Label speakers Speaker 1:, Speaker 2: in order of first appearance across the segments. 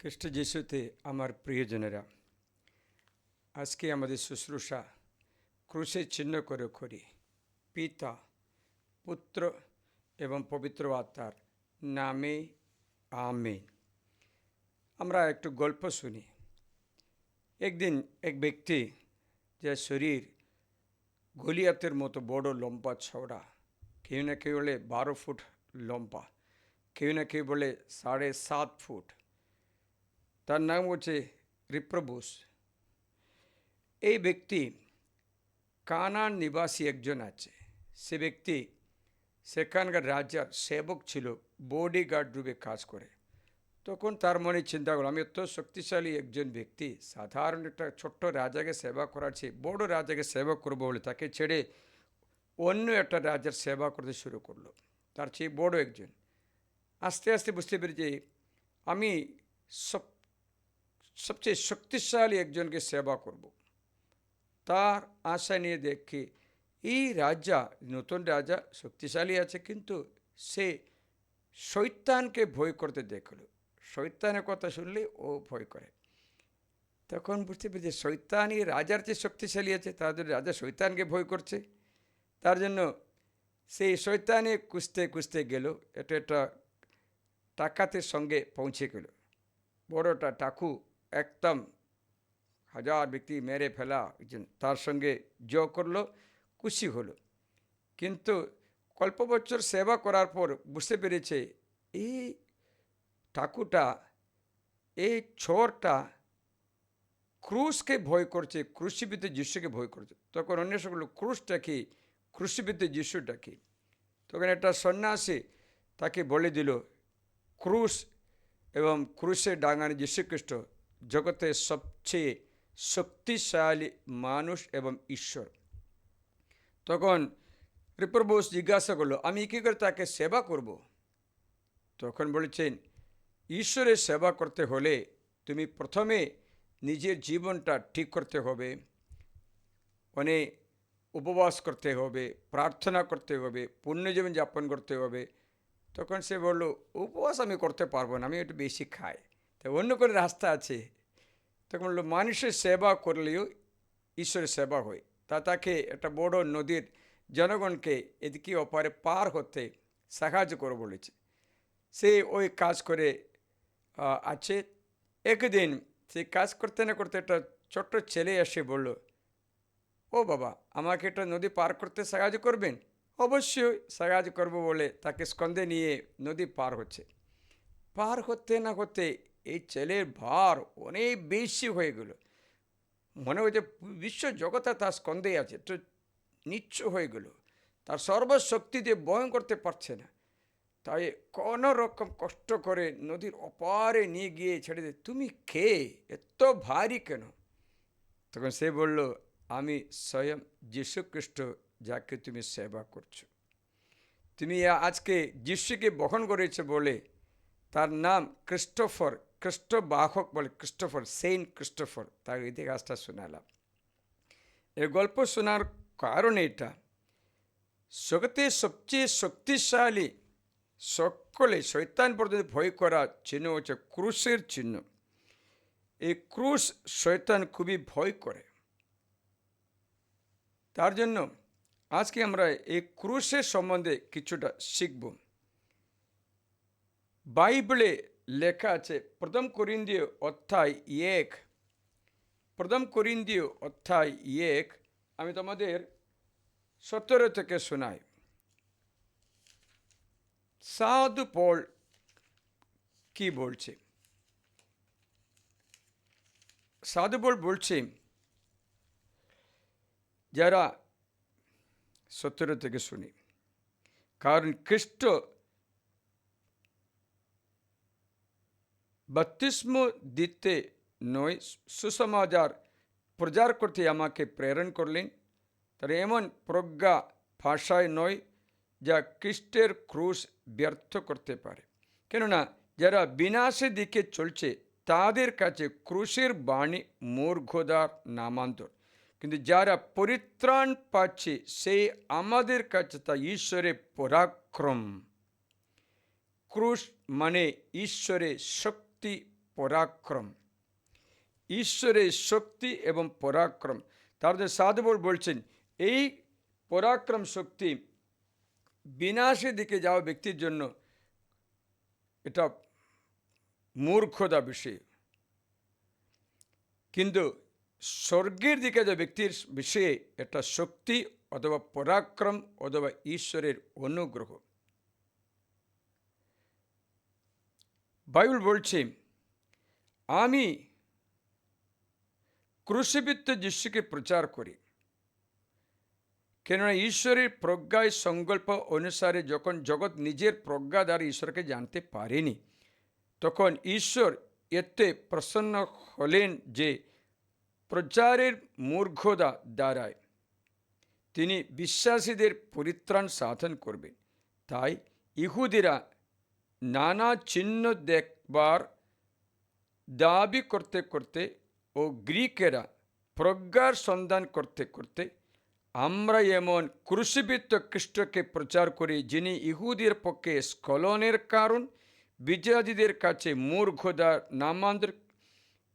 Speaker 1: খ্রিস্ট যিশুতে আমার প্রিয়জনেরা, আজকে আমাদের শুশ্রূষা ক্রুশে চিহ্ন করে করি। পিতা, পুত্র এবং পবিত্র আত্মার নামে আমেন। আমরা একটু গল্প শুনি। একদিন এক ব্যক্তি, যার শরীর গলিয়াতের মতো বড় লম্বা চওড়া, কেউ না কেউ বলে 12 ফুট লম্বা, কেউ না কেউ বলে 7.5 ফুট, তার নাম হচ্ছে রিপ্রবুস। এই ব্যক্তি কানান নিবাসী একজন আছে। সে ব্যক্তি সেখানকার রাজার সেবক ছিল, বডিগার্ড রূপে কাজ করে। তখন তার মনে চিন্তা করল, আমি এত শক্তিশালী একজন ব্যক্তি, সাধারণ একটা ছোট্ট রাজাকে সেবা করার চেয়ে বড় রাজাকে সেবা করবো বলে তাকে ছেড়ে অন্য একটা রাজার সেবা করতে শুরু করলো, তার চেয়ে বড় একজন। আস্তে আস্তে বুঝতে পেরেছি, আমি সবচেয়ে শক্তিশালী একজনকে সেবা করব। তার আশা নিয়ে দেখি এই রাজা, নতুন রাজা শক্তিশালী আছে, কিন্তু সে শয়তানকে ভয় করতে দেখলো। শয়তানের কথা শুনলে ও ভয় করে। তখন বুঝতে পেরেছে শয়তানই রাজার চেয়ে শক্তিশালী আছে, তাদের রাজা শয়তানকে ভয় করছে। তার জন্য সেই শয়তানে খুঁজতে খুঁজতে গেল, এটা ডাকাতের সঙ্গে পৌঁছে গেল। বড়টা ডাকু, একদম 1000 ব্যক্তি মেরে ফেলা একজন, তার সঙ্গে যোগ করলো, খুশি হলো। কিন্তু কল্প বছর সেবা করার পর বুঝতে পেরেছে এই ঠাকুরটা, এই ছোরটা ক্রুশকে ভয় করছে, ক্রুশিবিদ্ধ যিশুকে ভয় করছে। তখন অন্য সকল ক্রুশটা কি, ক্রুশিবিদ্ধ যিশুটা কি। তখন একটা সন্ন্যাসী তাকে বলে দিল, ক্রুশ এবং ক্রুশে ডাঙানো যীশুখ্রিস্ট জগতের সবচেয়ে শক্তিশালী মানুষ এবং ঈশ্বর। তখন রিপ্রবুস জিজ্ঞাসা করলো, আমি কী করে তাকে সেবা করব? তখন বলেছেন, ঈশ্বরের সেবা করতে হলে তুমি প্রথমে নিজের জীবনটা ঠিক করতে হবে, অনেক উপবাস করতে হবে, প্রার্থনা করতে হবে, পুণ্যজীবন যাপন করতে হবে। তখন সে বলল, উপবাস আমি করতে পারবো না, আমি একটু বেশি খাই, তো অন্য করে রাস্তা আছে। তখন বললো, মানুষের সেবা করলেও ঈশ্বরের সেবা হয়। তাকে একটা বড় নদীর জনগণকে এদিকে ওপারে পার হতে সাহায্য করে বলেছে। সে ওই কাজ করে আছে। একদিন সে কাজ করতে না করতে একটা ছোট্ট ছেলে এসে বলল, ও বাবা, আমাকে একটা নদী পার করতে সাহায্য করবেন? অবশ্যই সাহায্য করবো বলে তাকে স্কন্ধে নিয়ে নদী পার হচ্ছে। পার হতে না হতে এই ছেলের ভার অনেক বেশি হয়ে গেল। মনে হচ্ছে বিশ্ব জগতে তার স্কন্ধে আছে, তো নিচ্ছ হয়ে গেল। তার সর্বশক্তি দিয়ে বহন করতে পারছে না। তাই কোনো রকম কষ্ট করে নদীর অপারে নিয়ে গিয়ে ছেড়ে দে। তুমি কে, এত ভারী কেন? তখন সে বলল, আমি স্বয়ং যীশুখ্রিস্ট, যাকে তুমি সেবা করছো। তুমি আজকে যিশুকে বহন করেছো বলে তার নাম ক্রিস্টোফার, খ্রিস্ট বাহক বলে ক্রিস্টোফার, সেন্ট ক্রিস্টোফার, তার ইতিহাসটা শোনালাম। এই গল্প শোনার কারণ এটা, জগতের সবচেয়ে শক্তিশালী, সকলে শয়তান পর্যন্ত ভয় করা চিহ্ন হচ্ছে ক্রুশের চিহ্ন। এই ক্রুশ শয়তান খুবই ভয় করে। তার জন্য আজকে আমরা এই ক্রুশের সম্বন্ধে কিছুটা শিখব। বাইবেলে লেখা আছে প্রথম করিন্থীয় অধ্যায় 1, প্রথম করিন্থীয় অধ্যায় 1, আমি তোমাদের 17 থেকে শোনাই। সাধু পল কি বলছে? সাধু পল বলছে, যারা 17 থেকে শুনি, কারণ খ্রিস্ট বাপ্তিস্ম দিতে নয়, সুসমাচার প্রচার করতে আমাকে প্রেরণ করলেন। তার এমন প্রজ্ঞা ভাষায় নয় যা খ্রিস্টের ক্রুশ ব্যর্থ করতে পারে। কেননা যারা বিনাশের দিকে চলছে তাদের কাছে ক্রুশের বাণী মূর্খতার নামান্তর, কিন্তু যারা পরিত্রাণ পাচ্ছে সেই আমাদের কাছে তা ঈশ্বরের পরাক্রম। ক্রুশ মানে ঈশ্বরের শক্তি পরাক্রম। ঈশ্বরের শক্তি এবং পরাক্রম। তারপরে সাধুবল বলছেন এই পরাক্রম শক্তি বিনাশের দিকে যাওয়া ব্যক্তির জন্য এটা মূর্খতা বিষয়, কিন্তু স্বর্গের দিকে যে ব্যক্তির বিষয়ে এটা শক্তি অথবা পরাক্রম অথবা ঈশ্বরের অনুগ্রহ। বাইবেল বলছে আমি ক্রুশবিদ্ধ যিশুকে প্রচার করি, কেননা ঈশ্বরের প্রজ্ঞায় সংকল্প অনুসারে যখন জগৎ নিজের প্রজ্ঞা দ্বারা ঈশ্বরকে জানতে পারেনি, তখন ঈশ্বর এতে প্রসন্ন হলেন যে প্রচারের মূর্খতা দ্বারায় তিনি বিশ্বাসীদের পরিত্রাণ সাধন করবেন। তাই ইহুদিরা নানা চিহ্ন দেখবার দাবি করতে করতে ও গ্রিকেরা প্রজ্ঞার সন্ধান করতে করতে আমরা এমন ক্রুশবিদ্ধ খ্রিস্টকে প্রচার করি, যিনি ইহুদির পক্ষে স্খলনের কারণ, বিজাতিদের কাছে মূর্খতা নামান্তর,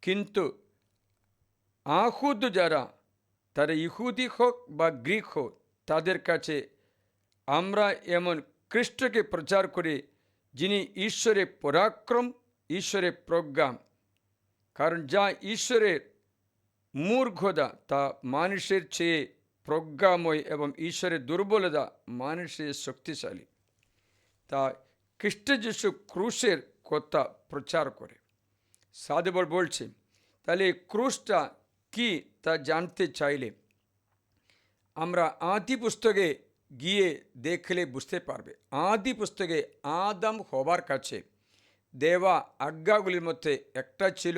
Speaker 1: কিন্তু আহুদ যারা তারা ইহুদি হোক বা গ্রিক হোক তাদের কাছে আমরা এমন খ্রিস্টকে প্রচার করি যিনি ঈশ্বরের পরাক্রম, ঈশ্বরের প্রজ্ঞা। কারণ যা ঈশ্বরের মূর্খতা তা মানুষের চেয়ে প্রজ্ঞাময় এবং ঈশ্বরের দুর্বলতা মানুষের শক্তিশালী। তা খ্রিস্ট যিশু ক্রুশের কথা প্রচার করে। সাধুবল বলছে তাহলে ক্রুশটা কি তা জানতে চাইলে আমরা আদি পুস্তকে গিয়ে দেখলে বুঝতে পারবে। আদি পুস্তকে আদম হবার কাছে দেওয়া আজ্ঞাগুলির মধ্যে একটা ছিল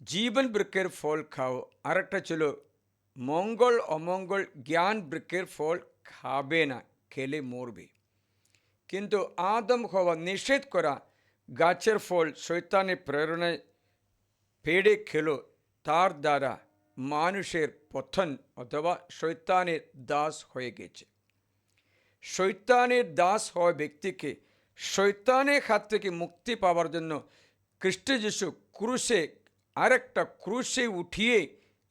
Speaker 1: জীবন বৃক্ষের ফল খাও, আর একটা ছিল মঙ্গল অমঙ্গল জ্ঞান বৃক্ষের ফল খাবে না, খেলে মরবে। কিন্তু আদম হওয়া নিষেধ করা গাছের ফল শয়তানের প্রেরণায় পেড়ে খেলো, তার দ্বারা মানুষের পতন অথবা শয়তানের দাস হয়ে গেছে। শয়তানের দাস হওয়া ব্যক্তিকে শয়তানের হাত থেকে মুক্তি পাওয়ার জন্য খ্রিস্ট যিশু ক্রুশে আরেকটা ক্রুশে উঠিয়ে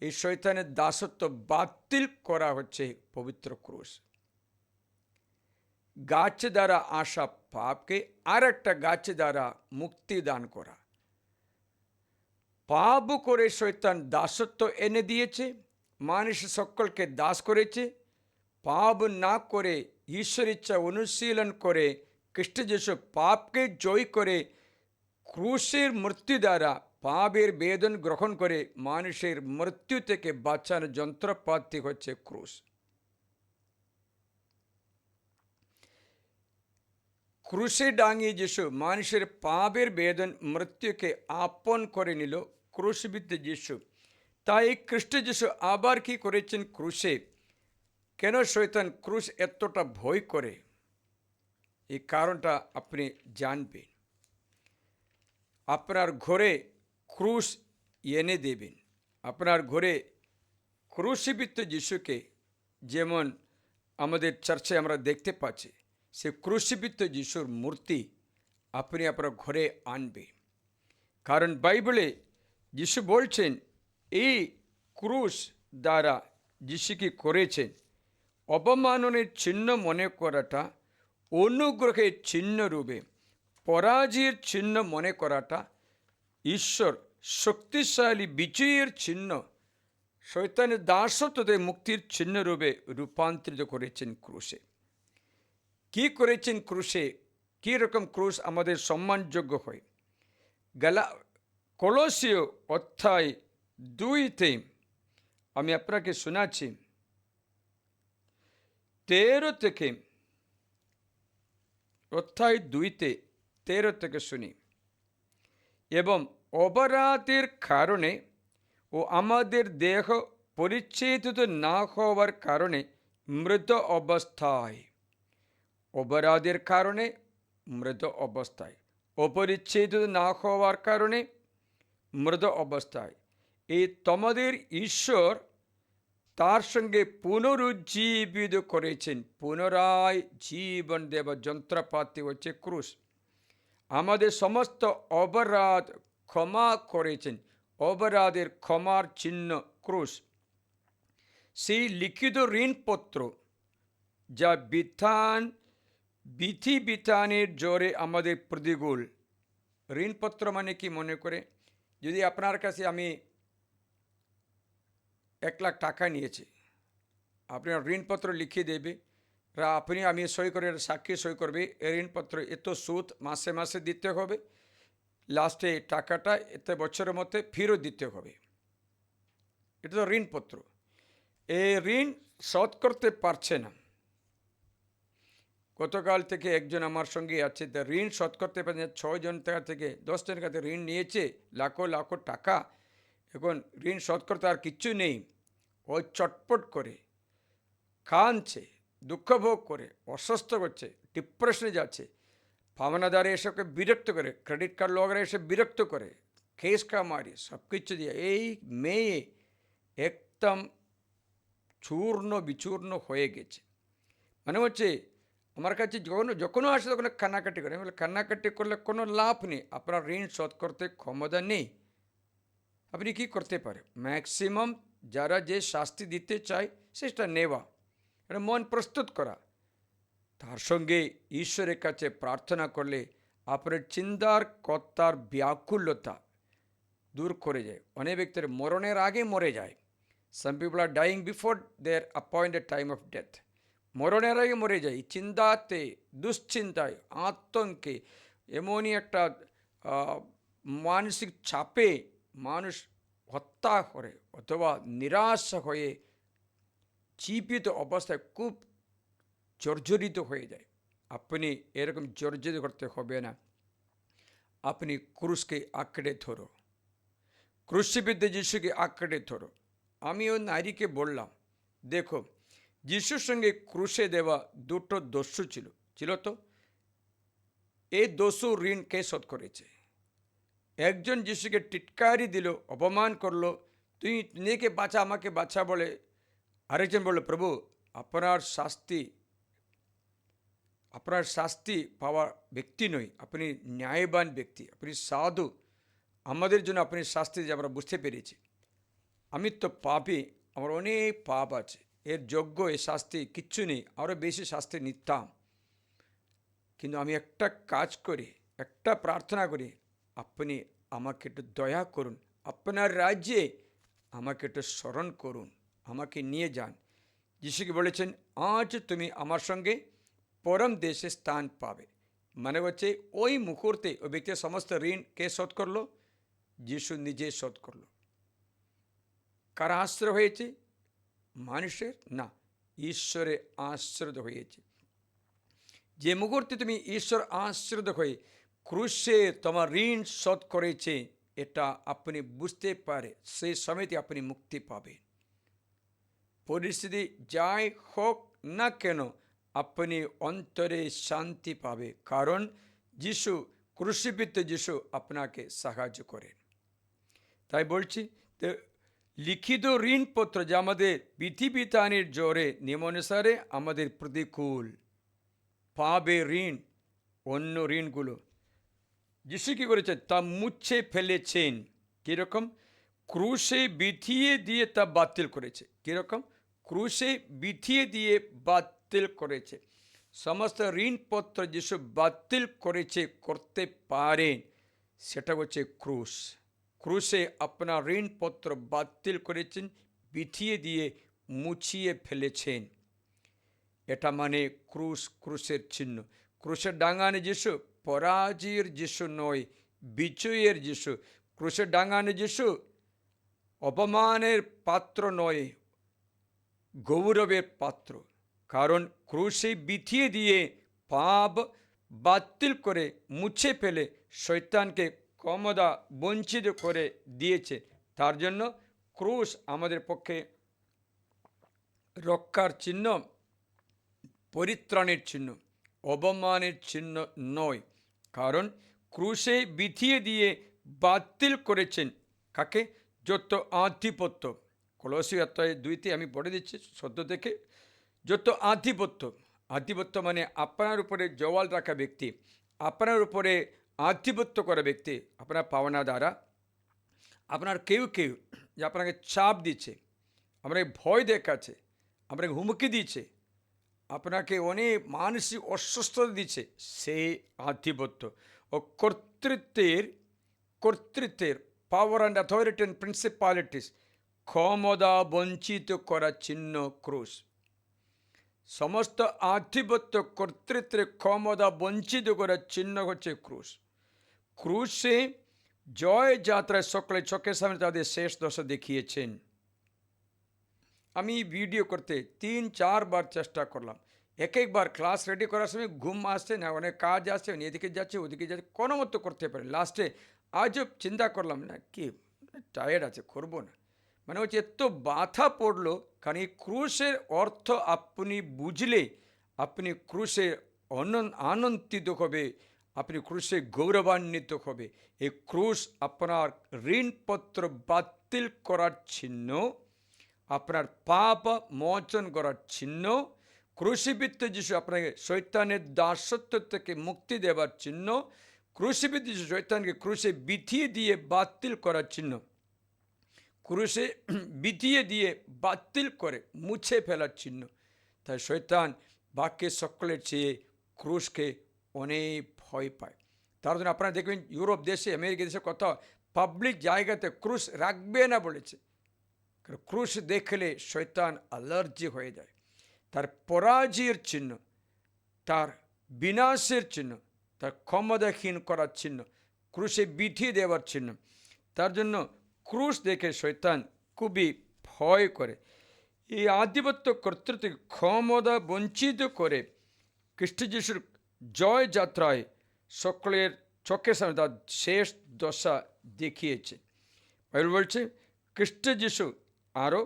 Speaker 1: এই শয়তানের দাসত্ব বাতিল করা হচ্ছে পবিত্র ক্রুশ। গাছ দ্বারা আসা পাপকে আরেকটা গাছ দ্বারা মুক্তি দান করা। পাপ করে শয়তান দাসত্ব এনে দিয়েছে, মানুষ সকলকে দাস করেছে। পাপ না করে ঈশ্বর ইচ্ছা অনুশীলন করে খ্রিস্ট যিশু পাপকে জয় করে ক্রুশের মৃত্যু দ্বারা পাপের বেদন গ্রহণ করে মানুষের মৃত্যু থেকে বাঁচানোর যন্ত্রপাতি হচ্ছে ক্রুশ। ক্রুশে ডাঙিয়ে যিশু মানুষের পাপের বেদন মৃত্যুকে আপন করে নিল ক্রুশবিদ্ধ যিশু। তাই খ্রিস্ট যিশু আবার কি করেছেন ক্রুশে? কেন শয়তান ক্রুশ এতটা ভয় করে, এই কারণটা আপনি জানবেন। আপনার ঘরে ক্রুশ এনে দেবেন। আপনার ঘরে ক্রুশবিদ্ধ যিশুকে যেমন আমাদের চার্চে আমরা দেখতে পাচ্ছি, সে ক্রুশবিদ্ধ যিশুর মূর্তি আপনি আপনার ঘরে আনবে। কারণ বাইবেলে যিশু বলছেন এই ক্রুশ দ্বারা যিশু কি করেছেন, অবমাননের চিহ্ন মনে করাটা, অনুগ্রহের চিহ্ন রূপে পরাজয়ের চিহ্ন মনে করাটা, ঈশ্বর শক্তিশালী বিজয়ের চিহ্ন, শয়তানের দাসত্ব থেকে মুক্তির চিহ্ন রূপে রূপান্তরিত করেছেন ক্রুশে। কি করেছেন ক্রুশে? কী রকম ক্রুশ আমাদের সম্মানযোগ্য হয়? কলোসীয় অধ্যায় 2 আমি আপনাকে শোনাচ্ছি 13 থেকে, অধ্যায় 2:13 থেকে শুনি। এবং অপরাধের কারণে ও আমাদের দেহ পরিচ্ছেদিত না হওয়ার কারণে মৃত অবস্থায়, অপরাধের কারণে মৃত অবস্থায়, অপরিচ্ছেদিত না হওয়ার কারণে মৃত অবস্থায় এই তোমাদের ঈশ্বর তার সঙ্গে পুনরুজ্জীবিত করেছেন। পুনরায় জীবন দেবার যন্ত্রপাতি হচ্ছে ক্রুশ। আমাদের সমস্ত অপরাধ ক্ষমা করেছেন, অপরাধের ক্ষমার চিহ্ন ক্রুশ। সেই লিখিত ঋণপত্র যা বিধানের জোরে আমাদের প্রতিকূল। ঋণপত্র মানে কি মনে করে, যদি আপনার কাছে আমি 1,00,000 টাকা নিয়েছি, আপনার ঋণপত্র লিখিয়ে দেবে, আমি সই করে, সাক্ষী সই করবে, এই ঋণপত্র এত সুদ মাসে মাসে দিতে হবে, লাস্টে টাকাটা এত বছরের মধ্যে ফেরত দিতে হবে। এটা তো ঋণপত্র। এই ঋণ শোধ করতে পারছে না। গতকাল থেকে একজন আমার সঙ্গে আছে, ঋণ শোধ করতে পারছে না। 6 জন থেকে 10 জনের কাছে ঋণ নিয়েছে, লাখো লাখো টাকা। এখন ঋণ শোধ করতে আর কিচ্ছু নেই। ও চটপট করে কাঁদছে, দুঃখ ভোগ করে, অসুস্থ করছে, ডিপ্রেশনে যাচ্ছে। পাওনাদারে এসবকে বিরক্ত করে, ক্রেডিট কার্ড লোকরা এসে বিরক্ত করে, কেস কামারি সব কিছু দিয়ে এই মেয়ে একদম চূর্ণ বিচূর্ণ হয়ে গেছে। মানে হচ্ছে আমার কাছে যখনও আসে তখন কান্নাকাটি করে। বলে কান্নাকাটি করলে কোনো লাভ নেই, আপনার ঋণ শোধ করতে ক্ষমতা নেই। আপনি কি করতে পারে, ম্যাক্সিমাম যারা যে শাস্তি দিতে চায় সেটা নেওয়া, এটা মন প্রস্তুত করা, তার সঙ্গে ঈশ্বরের কাছে প্রার্থনা করলে আপনার চিন্তার কর্তার ব্যাকুলতা দূর করে যায়। অনেক ব্যক্তির মরণের আগে মরে যায়। Some people R dyeing before their appointed time of death. মরণের আগে মরে যায় চিন্তাতে, দুশ্চিন্তায়, আতঙ্কে, এমনই একটা মানসিক চাপে মানুষ হত্যা করে অথবা নিরাশা হয়ে জীবিত অবস্থায় খুব জর্জরিত হয়ে যায়। আপনি এরকম জর্জরিত করতে হবে না। আপনি ক্রুশকে আঁকড়ে ধরো, ক্রুশবিদ্ধ যিশুকে আঁকড়ে ধরো। আমি ওই নারীকে বললাম, দেখো, যিশুর সঙ্গে ক্রুশে দেওয়া 2টো দস্যু ছিল তো, এই দস্যু ঋণ কে শোধ করেছে? একজন যিশুকে টিটকারি দিল, অপমান করলো, তুই নিজেকে বাঁচা, আমাকে বাঁচা বলে। আরেকজন বলল, প্রভু আপনার শাস্তি পাওয়া ব্যক্তি নই, আপনি ন্যায়বান ব্যক্তি, আপনি সাধু, আমাদের জন্য আপনি শাস্তি যে আমরা বুঝতে পেরেছি। আমি তো পাপী, আমার অনেক পাপ আছে, এর যোগ্য এই শাস্তি কিচ্ছু নেই, আরও বেশি শাস্তি নিতাম। কিন্তু আমি একটা কাজ করি, একটা প্রার্থনা করি, আপনি আমাকে একটু দয়া করুন, আপনার রাজ্যে আমাকে একটু স্মরণ করুন, আমাকে নিয়ে যান। যিশুকে বলেছেন, আজ তুমি আমার সঙ্গে পরম দেশে স্থান পাবে। মানে হচ্ছে ওই মুহূর্তে ওই ব্যক্তির সমস্ত ঋণ কে শোধ করলো? যিশু নিজে শোধ করলো। কারা আশ্রয় হয়েছে? মানুষের না, ঈশ্বরে আশ্রিত হয়েছে। যে মুহূর্তে তুমি ঈশ্বর আশ্রিত হয়ে ক্রুশে তোমার ঋণ শোধ করেছে, এটা আপনি বুঝতে পারে, সেই সময়তে আপনি মুক্তি পাবেন। পরিস্থিতি যাই হোক না কেন, আপনি অন্তরে শান্তি পাবে, কারণ যিশু, ক্রুশবিদ্ধ যিশু আপনাকে সাহায্য করেন। তাই বলছি, লিখিত ঋণপত্র যা আমাদের বিধিবিধানের জোরে নিয়মানুসারে আমাদের প্রতিকূল, পাবে ঋণ, অন্য ঋণগুলো যিশু কী করেছেন? তা মুছে ফেলেছেন। কীরকম? ক্রুশে বিধিয়ে দিয়ে তা বাতিল করেছে। কীরকম? ক্রুশে বিধিয়ে দিয়ে বাতিল করেছে। সমস্ত ঋণপত্র যিশু বাতিল করেছে, করতে পারেন, সেটা হচ্ছে ক্রুশ। ক্রুশে আপনার ঋণপত্র বাতিল করেছেন, বিধিয়ে দিয়ে মুছিয়ে ফেলেছেন। এটা মানে ক্রুশ, ক্রুশের চিহ্ন। ক্রুশের ডাঙানে যিশু পরাজয়ের যিশু নয়, বিজয়ের যিশু। ক্রুশের ডাঙানে যিশু অপমানের পাত্র নয়, গৌরবের পাত্র। কারণ ক্রুশে বিধিয়ে দিয়ে পাপ বাতিল করে মুছে ফেলে শয়তানকে ক্ষমতা বঞ্চিত করে দিয়েছে। তার জন্য ক্রুশ আমাদের পক্ষে রক্ষার চিহ্ন, পরিত্রাণের চিহ্ন, অবমানের চিহ্ন নয়। কারণ ক্রুশে বিধিয়ে দিয়ে বাতিল করেছেন কাকে? যত আধিপত্য। কলসীয় 2:2 আমি পড়ে দিচ্ছি সদ্য থেকে। যত আধিপত্য, আধিপত্য মানে আপনার উপরে জওয়াল রাখা ব্যক্তি, আপনার উপরে আধিপত্য করা ব্যক্তি, আপনার পাওনা দ্বারা আপনার কেউ যে আপনাকে চাপ দিচ্ছে, আপনাকে ভয় দেখাচ্ছে, আপনাকে হুমকি দিচ্ছে, আপনাকে অনেক মানসিক অস্বস্থতা দিচ্ছে, সেই আধিপত্য ও কর্তৃত্বের পাওয়ার অ্যান্ড অথরিটি অ্যান্ড প্রিন্সিপালিটিস ক্ষমতা বঞ্চিত করার চিহ্ন ক্রুশ। সমস্ত আধিপত্য কর্তৃত্বের ক্ষমতা বঞ্চিত করার চিহ্ন হচ্ছে ক্রুশ। ক্রুশে জয় যাত্রায় সকলে চোখের সামনে তাদের শেষ দশা দেখিয়েছেন। আমি ভিডিও করতে 3-4 বার চেষ্টা করলাম, একবার ক্লাস রেডি করার সময় ঘুম আসছে না, অনেক কাজ আসছে, এদিকে যাচ্ছে ওদিকে যাচ্ছে, কোনো মতো করতে পারি। লাস্টে আজও চিন্তা করলাম না কি টায়ার্ড আছে, করবো না, মানে হচ্ছে এত বাধা পড়লো। কারণ এই ক্রুশের অর্থ আপনি বুঝলে আপনি ক্রুশে আনন্দিত হবে, আপনি ক্রুশে গৌরবান্বিত হবে। এই ক্রুশ আপনার ঋণপত্র বাতিল করার চিহ্ন, আপনার পাপ মোচন করার চিহ্ন। ক্রুশীবিদ্ধ যিশু আপনাকে শয়তানের দাসত্ব থেকে মুক্তি দেবার চিহ্ন। ক্রুশীবিদ্ধ যিশু শয়তানকে ক্রুশে বিধিয়ে দিয়ে বাতিল করার চিহ্ন, ক্রুশে বিধিয়ে দিয়ে বাতিল করে মুছে ফেলার চিহ্ন। তাই শয়তান বাক্যের সকলের চেয়ে ক্রুশকে অনেক ভয় পায়। তার জন্য আপনারা দেখবেন ইউরোপ দেশে, আমেরিকা দেশে কোথাও পাবলিক জায়গাতে ক্রুশ রাখবে না বলেছে। ক্রুশ দেখলে শয়তান অ্যালার্জি হয়ে যায়। তার পরাজয়ের চিহ্ন, তার বিনাশের চিহ্ন, তার ক্ষমতাহীন করার চিহ্ন, ক্রুশে বিধিয়ে দেওয়ার চিহ্ন। তার জন্য ক্রুশ দেখে শয়তান খুবই ভয় করে। এই আধিপত্য কর্তৃত্ব ক্ষমতা বঞ্চিত করে খ্রিস্ট যিশুর জয় যাত্রায় সকলের চোখের সামনে তার শেষ দশা দেখিয়েছে। বাইবেল বলছে খ্রিস্ট যিশু আরও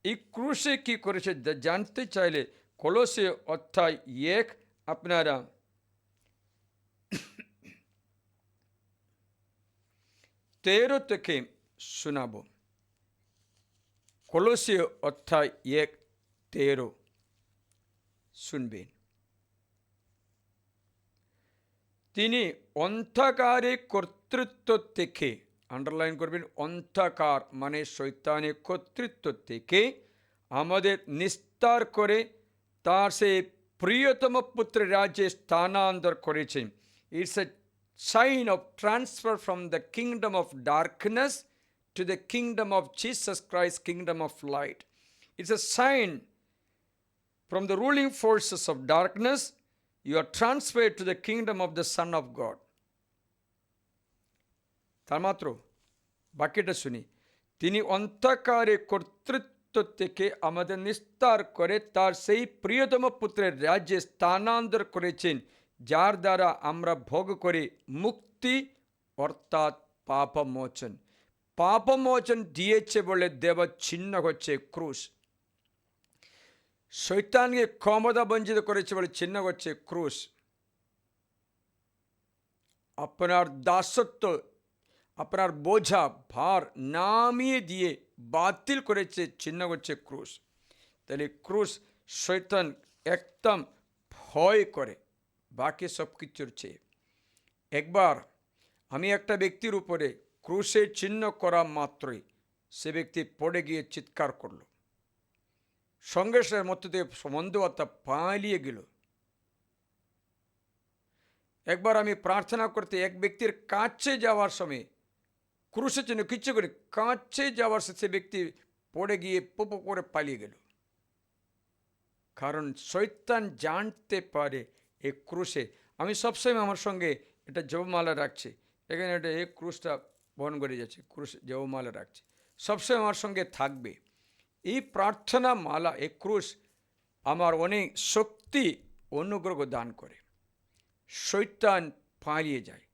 Speaker 1: এই ক্রুশে কী করেছে জানতে চাইলে কলোসে অধ্যায় 1 আপনারা 13 থেকে শোনাব। কলোসে অধ্যায় 1:13 শুনবেন। তিনি অন্ধকারে কর্তৃত্ব থেকে, আন্ডারলাইন করবেন, অন্ধকার মানে শয়তানের কর্তৃত্ব থেকে আমাদের নিস্তার করে তার সেই প্রিয়তম পুত্রের রাজ্যে স্থানান্তর করেছেন। It's a sign of transfer from the kingdom of darkness to the kingdom of Jesus Christ, kingdom of light. It's a sign from the ruling forces of darkness, you are transferred to the kingdom of the Son of God. তার মাত্র বাক্যটা শুনি, তিনি অন্ধকারে কর্তৃত্ব থেকে আমাদের নিস্তার করে তার সেই প্রিয়তম পুত্রের রাজ্যে স্থানান্তর করেছেন, যার দ্বারা আমরা ভোগ করি মুক্তি, অর্থাৎ পাপমোচন। পাপমোচন দিয়েছে বলে দেওয়ার চিহ্ন হচ্ছে ক্রুশ। শয়তানকে ক্ষমতা বঞ্চিত করেছে বলে চিহ্ন হচ্ছে ক্রুশ। আপনার দাসত্ব, আপনার বোঝা ভার নামিয়ে দিয়ে বাতিল করেছে, চিহ্ন হচ্ছে ক্রুশ। তাহলে ক্রুশ শয়তান একদম ভয় করে বাকি সব কিছুর চেয়ে। একবার আমি একটা ব্যক্তির উপরে ক্রুশের চিহ্ন করা মাত্রই সে ব্যক্তি পড়ে গিয়ে চিৎকার করল, সঙ্গে সঙ্গে মধ্য থেকে সম্বন্ধবার্তা পালিয়ে গেল। একবার আমি প্রার্থনা করতে এক ব্যক্তির কাছে যাওয়ার সময় ক্রুশের চিহ্ন কিচ্ছু করে কাছে যাওয়ার সে ব্যক্তি পড়ে গিয়ে পোপো করে পালিয়ে গেল। কারণ শয়তান জানতে পারে এই ক্রুশে, আমি সবসময় আমার সঙ্গে এটা জপমালা রাখছি, এখানে এটা এই ক্রুশটা বহন করে যাচ্ছে, ক্রুশ জপমালা রাখছে, সবসময় আমার সঙ্গে থাকবে। এই প্রার্থনা মালা, এই ক্রুশ আমার অনেক শক্তি অনুগ্রহ দান করে, শয়তান পালিয়ে যায়,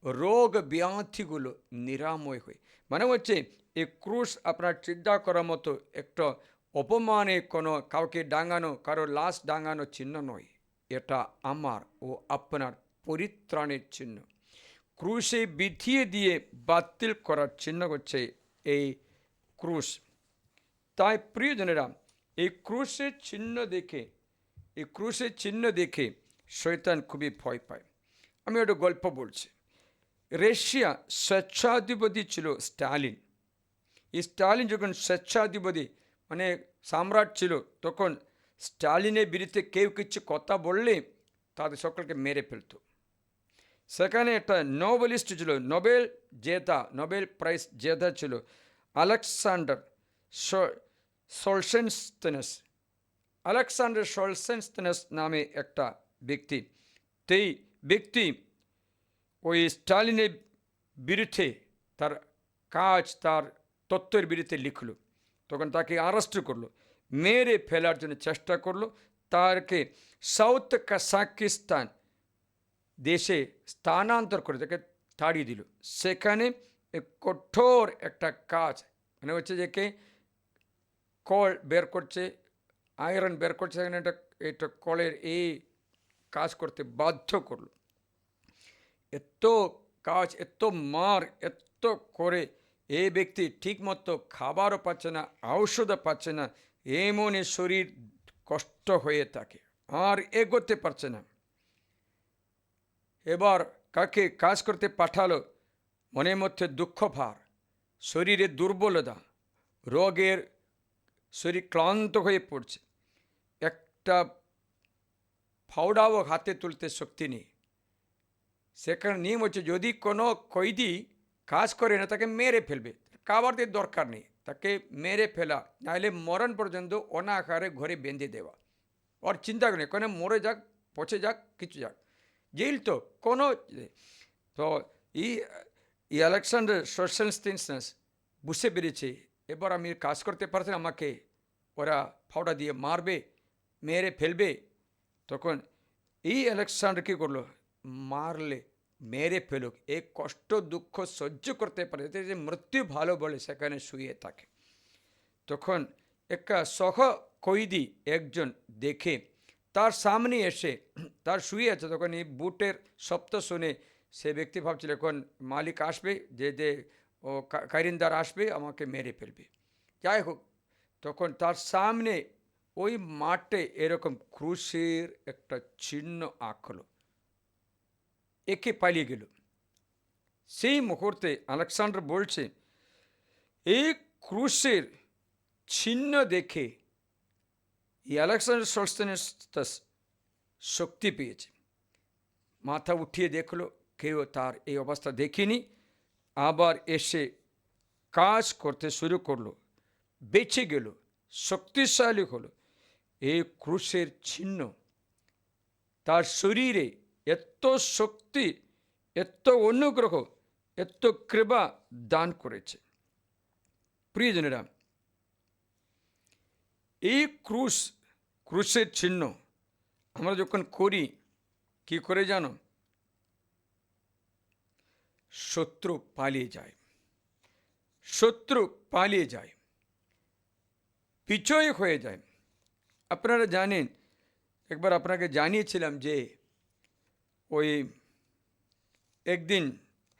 Speaker 1: রোগ ব্যাধিগুলো নিরাময় হয়। মানে হচ্ছে এই ক্রুশ আপনার চিন্তা করার মতো একটা অপমানে কোনো কাউকে ডাঙানো, কারো লাশ ডাঙানো চিহ্ন নয়, এটা আমার ও আপনার পরিত্রাণের চিহ্ন। ক্রুশে বিধিয়ে দিয়ে বাতিল করার চিহ্ন হচ্ছে এই ক্রুশ। তাই প্রিয়জনেরা, এই ক্রুশের চিহ্ন দেখে শয়তান খুবই ভয় পায়। আমি একটা গল্প বলছি। রাশিয়া স্বেচ্ছাধিপতি ছিল স্টালিন। এই স্টালিন যখন স্বেচ্ছাধিপতি মানে সম্রাট ছিল, তখন স্টালিনের বিরুদ্ধে কেউ কিছু কথা বললে তাদের সকলকে মেরে ফেলত। সেখানে একটা নোবেলিস্ট ছিল, নোবেল প্রাইজ জেতা ছিল আলেকসান্ডার সোলজেনস্তিন। আলেকসান্ডার সোলজেনস্তিন নামে একটা ব্যক্তি। সেই ব্যক্তি ওই স্টালিনের বিরুদ্ধে তার তার তত্ত্বের বিরুদ্ধে লিখল। তখন তাকে অ্যারেস্ট করলো, মেরে ফেলার জন্য চেষ্টা করলো। তাকে সাউথ কাজাকিস্তান দেশে স্থানান্তর করে তাকে তাড়িয়ে দিল। সেখানে কঠোর একটা কাজ, মানে হচ্ছে যে কে কল বের করছে, আয়রন বের করছে, সেখানে এটা কলের এই কাজ করতে বাধ্য করলো। এত কাজ, এত মার, এত করে এই ব্যক্তি ঠিকমতো খাবারও পাচ্ছে না, ঔষধও পাচ্ছে না, এমনই শরীর কষ্ট হয়ে থাকে, আর এগোতে পারছে না। এবার কাকে কাজ করতে পাঠালো, মনের মধ্যে দুঃখ ভার, শরীরে দুর্বলতা, রোগের শরীর ক্লান্ত হয়ে পড়ছে, একটা ফাওড়াও হাতে তুলতে শক্তি নেই। সেখানে নিয়ম হচ্ছে যদি কোনো কয়েদি কাজ করে না তাকে মেরে ফেলবে, খাবার দিয়ে দরকার নেই, তাকে মেরে ফেলা, নাহলে মরণ পর্যন্ত অনাহারে ঘরে বেঁধে দেওয়া। ওর চিন্তা নেই, কোনো মরে যাক, পচে যাক, কিছু যাক, জেল তো কোনো। তো এই আলেকসান্ডার সোলজেনস্তিন বুঝতে পেরেছে এবার আমি কাজ করতে পারছি না, আমাকে ওরা ফাওড়া দিয়ে মারবে, মেরে ফেলবে। তখন এই আলেকসান্ডার কী করলো, মারলে মেরে ফেলুক, এই কষ্ট দুঃখ সহ্য করতে পারে, যে মৃত্যু ভালো বলে সেখানে শুয়ে থাকে। তখন একটা সহ কয়েদি একজন দেখে তার সামনে এসে তার শুয়ে আছে, তখন এই বুটের শব্দ শুনে সে ব্যক্তি ভাবছিল এখন মালিক আসবে, যে ও কারিন্দার আসবে, আমাকে মেরে ফেলবে। যাই হোক, তখন তার সামনে ওই মাঠে এরকম ক্রুশের একটা চিহ্ন আঁকলো, একে পালিয়ে গেল। সেই মুহূর্তে আলেকসান্ডার বলছে এই ক্রুশের চিহ্ন দেখে এই আলেকসান্ডার সোলজেনস্তিন শক্তি পেয়েছে। মাথা উঠিয়ে দেখলো, কেউ তার এই অবস্থা দেখিনি, আবার এসে কাজ করতে শুরু করলো, বেঁচে গেল, শক্তিশালী হলো। এই ক্রুশের চিহ্ন তার শরীরে এত শক্তি, এত অনুগ্রহ, এত কৃপা দান করেছে। প্রিয়জনেরা, এই ক্রুশের চিহ্ন আমরা যখন করি, কি করে জানো, শত্রু পালিয়ে যায়, শত্রু পালিয়ে যায়, বিজয় হয়ে যায়। আপনারা জানেন, একবার আপনাকে জানিয়েছিলাম যে ওই একদিন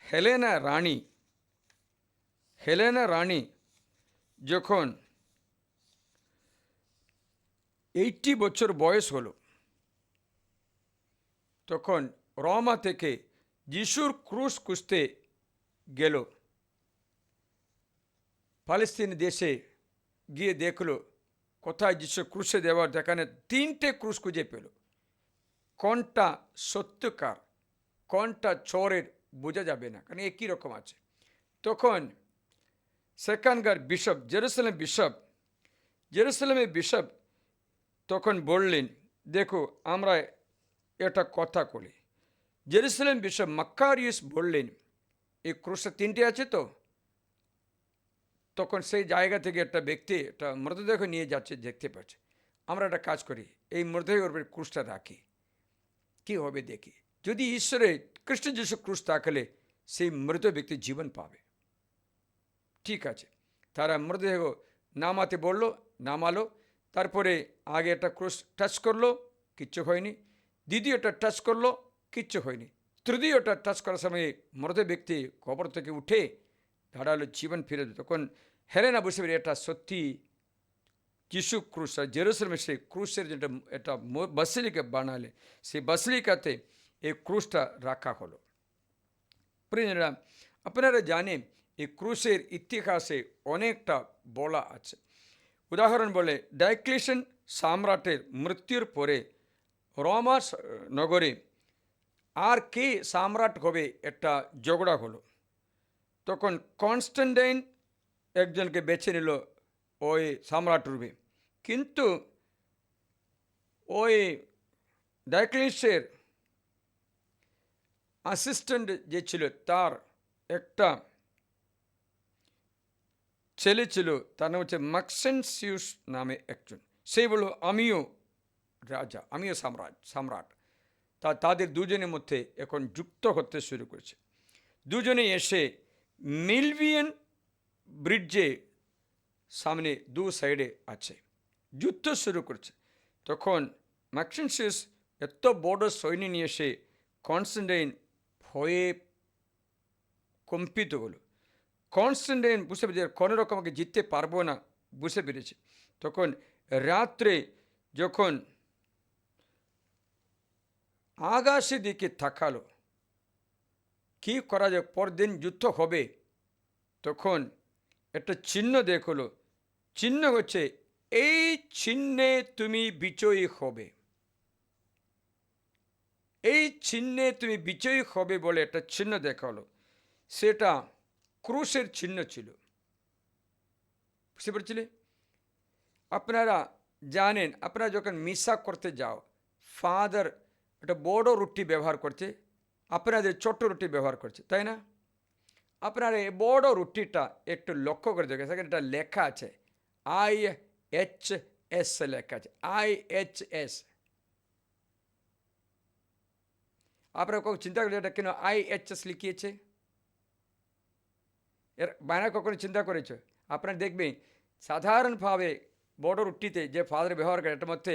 Speaker 1: হেলেনা রানী যখন 80 বছর বয়স হলো, তখন রোমা থেকে যিশুর ক্রুশ খুঁজতে গেল। পালেস্তিন দেশে গিয়ে দেখলো কোথায় যিশু ক্রুশে দেওয়ার, যেখানে 3টে ক্রুশ খুঁজে পেল। কোনটা সত্যকার, কোনটা চোরের বোঝা যাবে না, কারণ একই রকম আছে। তখন সেখানকার বিশপ, জেরুসালেমের বিশপ তখন বললেন, দেখো আমরা এটা কথা বলি। জেরুসালেম বিশপ মাক্কারিয়াস বললেন, এই ক্রুশে 3টে আছে তো। তখন সেই জায়গা থেকে একটা ব্যক্তি একটা মৃতদেহ নিয়ে যাচ্ছে, দেখতে পাচ্ছে। আমরা একটা কাজ করি, এই মৃতদেহের উপরে ক্রুশটা রাখি, কি হবে দেখি। যদি ঈশ্বরে খ্রিস্ট যিশু ক্রুশ থাকলে সেই মৃত ব্যক্তি জীবন পাবে। ঠিক আছে, তারা মৃতদেহ নামাতে বললো, নামালো। তারপরে আগে একটা ক্রুশ টাচ করলো, কিচ্ছু হয়নি। দ্বিতীয়টা টাচ করলো, কিচ্ছু হয়নি। তৃতীয়টা টাচ করার সময় মৃত ব্যক্তি কবর থেকে উঠে দাঁড়ালো, জীবন ফিরে। তখন হেলেনা বুঝতে পারে এটা সত্যি যিশু ক্রুশ। আর জেরুসালেমে সেই ক্রুশের যেটা একটা বাসিলিকা বানালে, সেই বাসিলিকাতে এই ক্রুশটা রাখা হলো। প্রিয়রা, আপনারা জানেন এই ক্রুশের ইতিহাসে অনেকটা বলা আছে। উদাহরণ বলে, ডায়োক্লিশিয়ান সম্রাটের মৃত্যুর পরে রোমা নগরে আর কে সম্রাট হবে একটা ঝগড়া হলো। তখন কনস্ট্যান্টাইন একজনকে বেছে নিল ওই সম্রাট রূপে, কিন্তু ওই ডায়োক্লিশিয়াসের অ্যাসিস্ট্যান্ট যে ছিল তার একটা ছেলে ছিল, তার নাম হচ্ছে ম্যাক্সেন্সিয়াস নামে একজন। সেই বলল আমিও রাজা, আমিও সম্রাট। তাদের দুজনের মধ্যে এখন যুক্ত হতে শুরু করেছে। দুজনে এসে মিলভিয়ান ব্রিজে সামনে দু সাইডে আছে, যুদ্ধ শুরু করছে। তখন ম্যাক্সেন্সিয়াস এত বড় সৈন্য নিয়ে এসে কনস্ট্যান্টাইন ভয়ে কম্পিত হলো। কনস্ট্যান্টাইন বুঝতে পেরেছে কোনো রকম আমাকে জিততে পারবো না, বুঝতে পেরেছে। তখন রাত্রে যখন আকাশের দিকে তাকালো, কি করা যায়, পরদিন যুদ্ধ হবে, তখন একটা চিহ্ন দেখলো। চিহ্ন হচ্ছে, এই চিহ্নে তুমি বিজয়ী হবে, এই চিহ্নে তুমি বিজয়ী হবে বলে একটা চিহ্ন দেখালো। সেটা ক্রুশের চিহ্ন ছিল, বুঝতে পেরেছিলে? আপনারা জানেন, আপনারা যখন মিশা করতে যাও, ফাদার একটা বড় রুটি ব্যবহার করছে, আপনাদের ছোট্ট রুটি ব্যবহার করছে, তাই না? আপনারা এই বড় রুটিটা একটু লক্ষ্য করে দেখেন, সেখানে একটা লেখা আছে IHS লেখা আছে, IHS। আপনারা কখন চিন্তা করেছে এটা কেন IHS লিখিয়েছে? এর বাইরে কখনো চিন্তা করেছে? আপনারা দেখবেন সাধারণভাবে বড় রুটিতে যে ফাদার ব্যবহার করে, এটার মধ্যে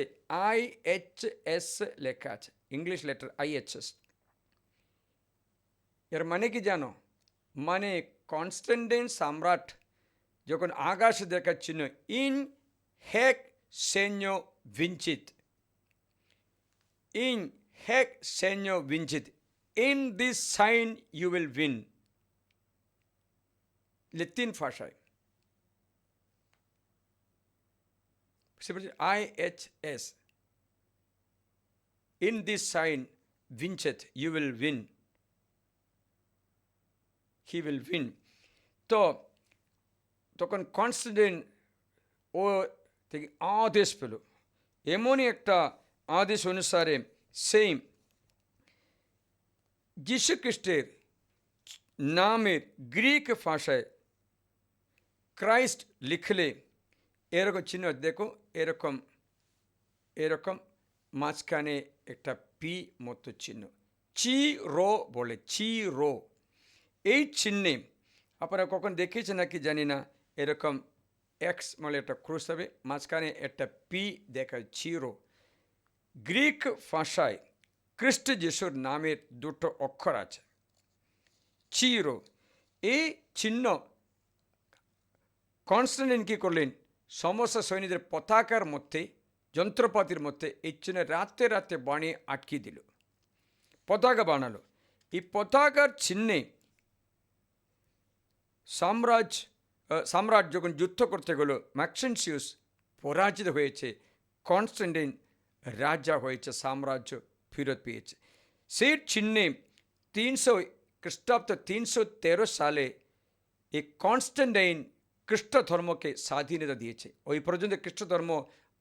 Speaker 1: IHS লেখা আছে, ইংলিশ লেটার IHS। এর মানে কি জানো? মানে কনস্ট্যান্টাইন সম্রাট যখন আকাশে দেখাচ্ছিল, ইন হেক সেন্যো ভিঞ্চিত, ইন হেক সেন্যো ভিঞ্চিত, in this sign you will win, Latin ভাষায় IHS, ইন দিস সাইন ভিঞ্চেত you will win, he will win. তো তখন কনস্ট্যান্টাইন ও থেকে আদেশ পেল, এমনই একটা আদেশ অনুসারে সেই যীশু খ্রিস্টের নামের গ্রিক ভাষায় ক্রাইস্ট লিখলে এরকম চিহ্ন দেখো, এরকম এরকম মাঝখানে একটা পি মতো চিহ্ন, চি রো বলে, চি রো। এই চিহ্নে আপনারা কখন দেখেছেন নাকি জানি না, এরকম এক্স মানে একটা ক্রুশ হবে, মাঝখানে একটা পি দেখা, চিরো। গ্রিক ভাষায় খ্রিস্ট যিশুর নামের দুটো অক্ষর আছে, চিরো। এই চিহ্ন কনস্ট্যান্টাইন কী করলেন, সমস্ত সৈনিকদের পতাকার মধ্যে, যন্ত্রপাতির মধ্যে এই চিহ্ন রাতে রাতে বানিয়ে আটকে দিল, পতাকা বানালো। এই পতাকার চিহ্নে সম্রাট যখন যুদ্ধ করতে গেল, ম্যাক্সেন্সিয়াস পরাজিত হয়েছে, কনস্ট্যান্টাইন রাজা হয়েছে, সাম্রাজ্য ফেরত পেয়েছে। সেই চিহ্নে খ্রিস্টাব্দ 313 সালে এই কনস্ট্যান্টাইন খ্রিস্ট ধর্মকে স্বাধীনতা দিয়েছে। ওই পর্যন্ত খ্রিস্ট ধর্ম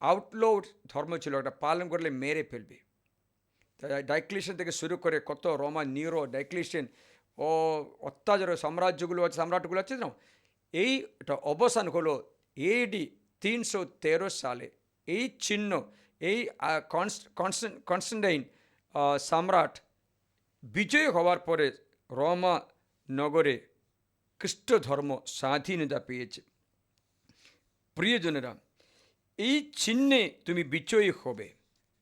Speaker 1: আউটলুড ধর্ম ছিল, একটা পালন করলে মেরে ফেলবে। তাই ডায়োক্লিশিয়ান থেকে শুরু করে কত রোমান নিরো, ডায়োক্লিশিয়ান ও অত্যাচার সাম্রাজ্যগুলো আছে, সম্রাটগুলো আছে না, এইটা অবসান হলো AD 313 সালে। এই চিহ্ন, এই কনস্ট্যান্টাইন সম্রাট বিজয় হওয়ার পরে রোমা নগরে খ্রিস্ট ধর্ম স্বাধীনতা পেয়েছে। প্রিয়জনেরা, এই চিহ্নে তুমি বিজয়ী হবে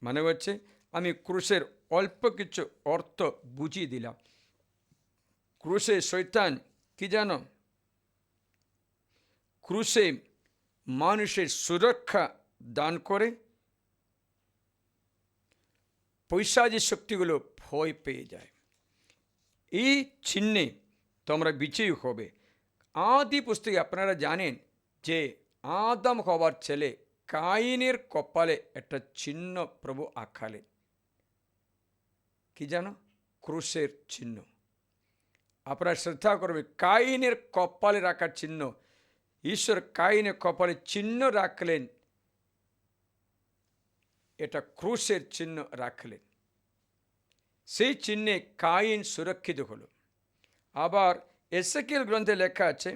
Speaker 1: মানে হচ্ছে, আমি ক্রুশের অল্প কিছু অর্থ বুঝিয়ে দিলাম। ক্রুশে শয়তান কি জানো? ক্রুশে মানুষের সুরক্ষা দান করে, পৈশাচিক শক্তিগুলো ভয় পেয়ে যায়। এই চিহ্নে তোমরা বিজয়ী হবে। আদি পুস্তকে আপনারা জানেন যে আদম হওয়ার ছেলে কাইনের কপালে একটা চিহ্ন প্রভু আঁকালেন। কি জানো? ক্রুশের চিহ্ন। আপনারা শ্রদ্ধা করবে, কাইনের কপালে রাখার চিহ্ন। ঈশ্বর কাইনের কপালে চিহ্ন রাখলেন, এটা ক্রুশের চিহ্ন রাখলেন। সেই চিহ্নে কাইন সুরক্ষিত হল। আবার এসেকেল গ্রন্থে লেখা আছে,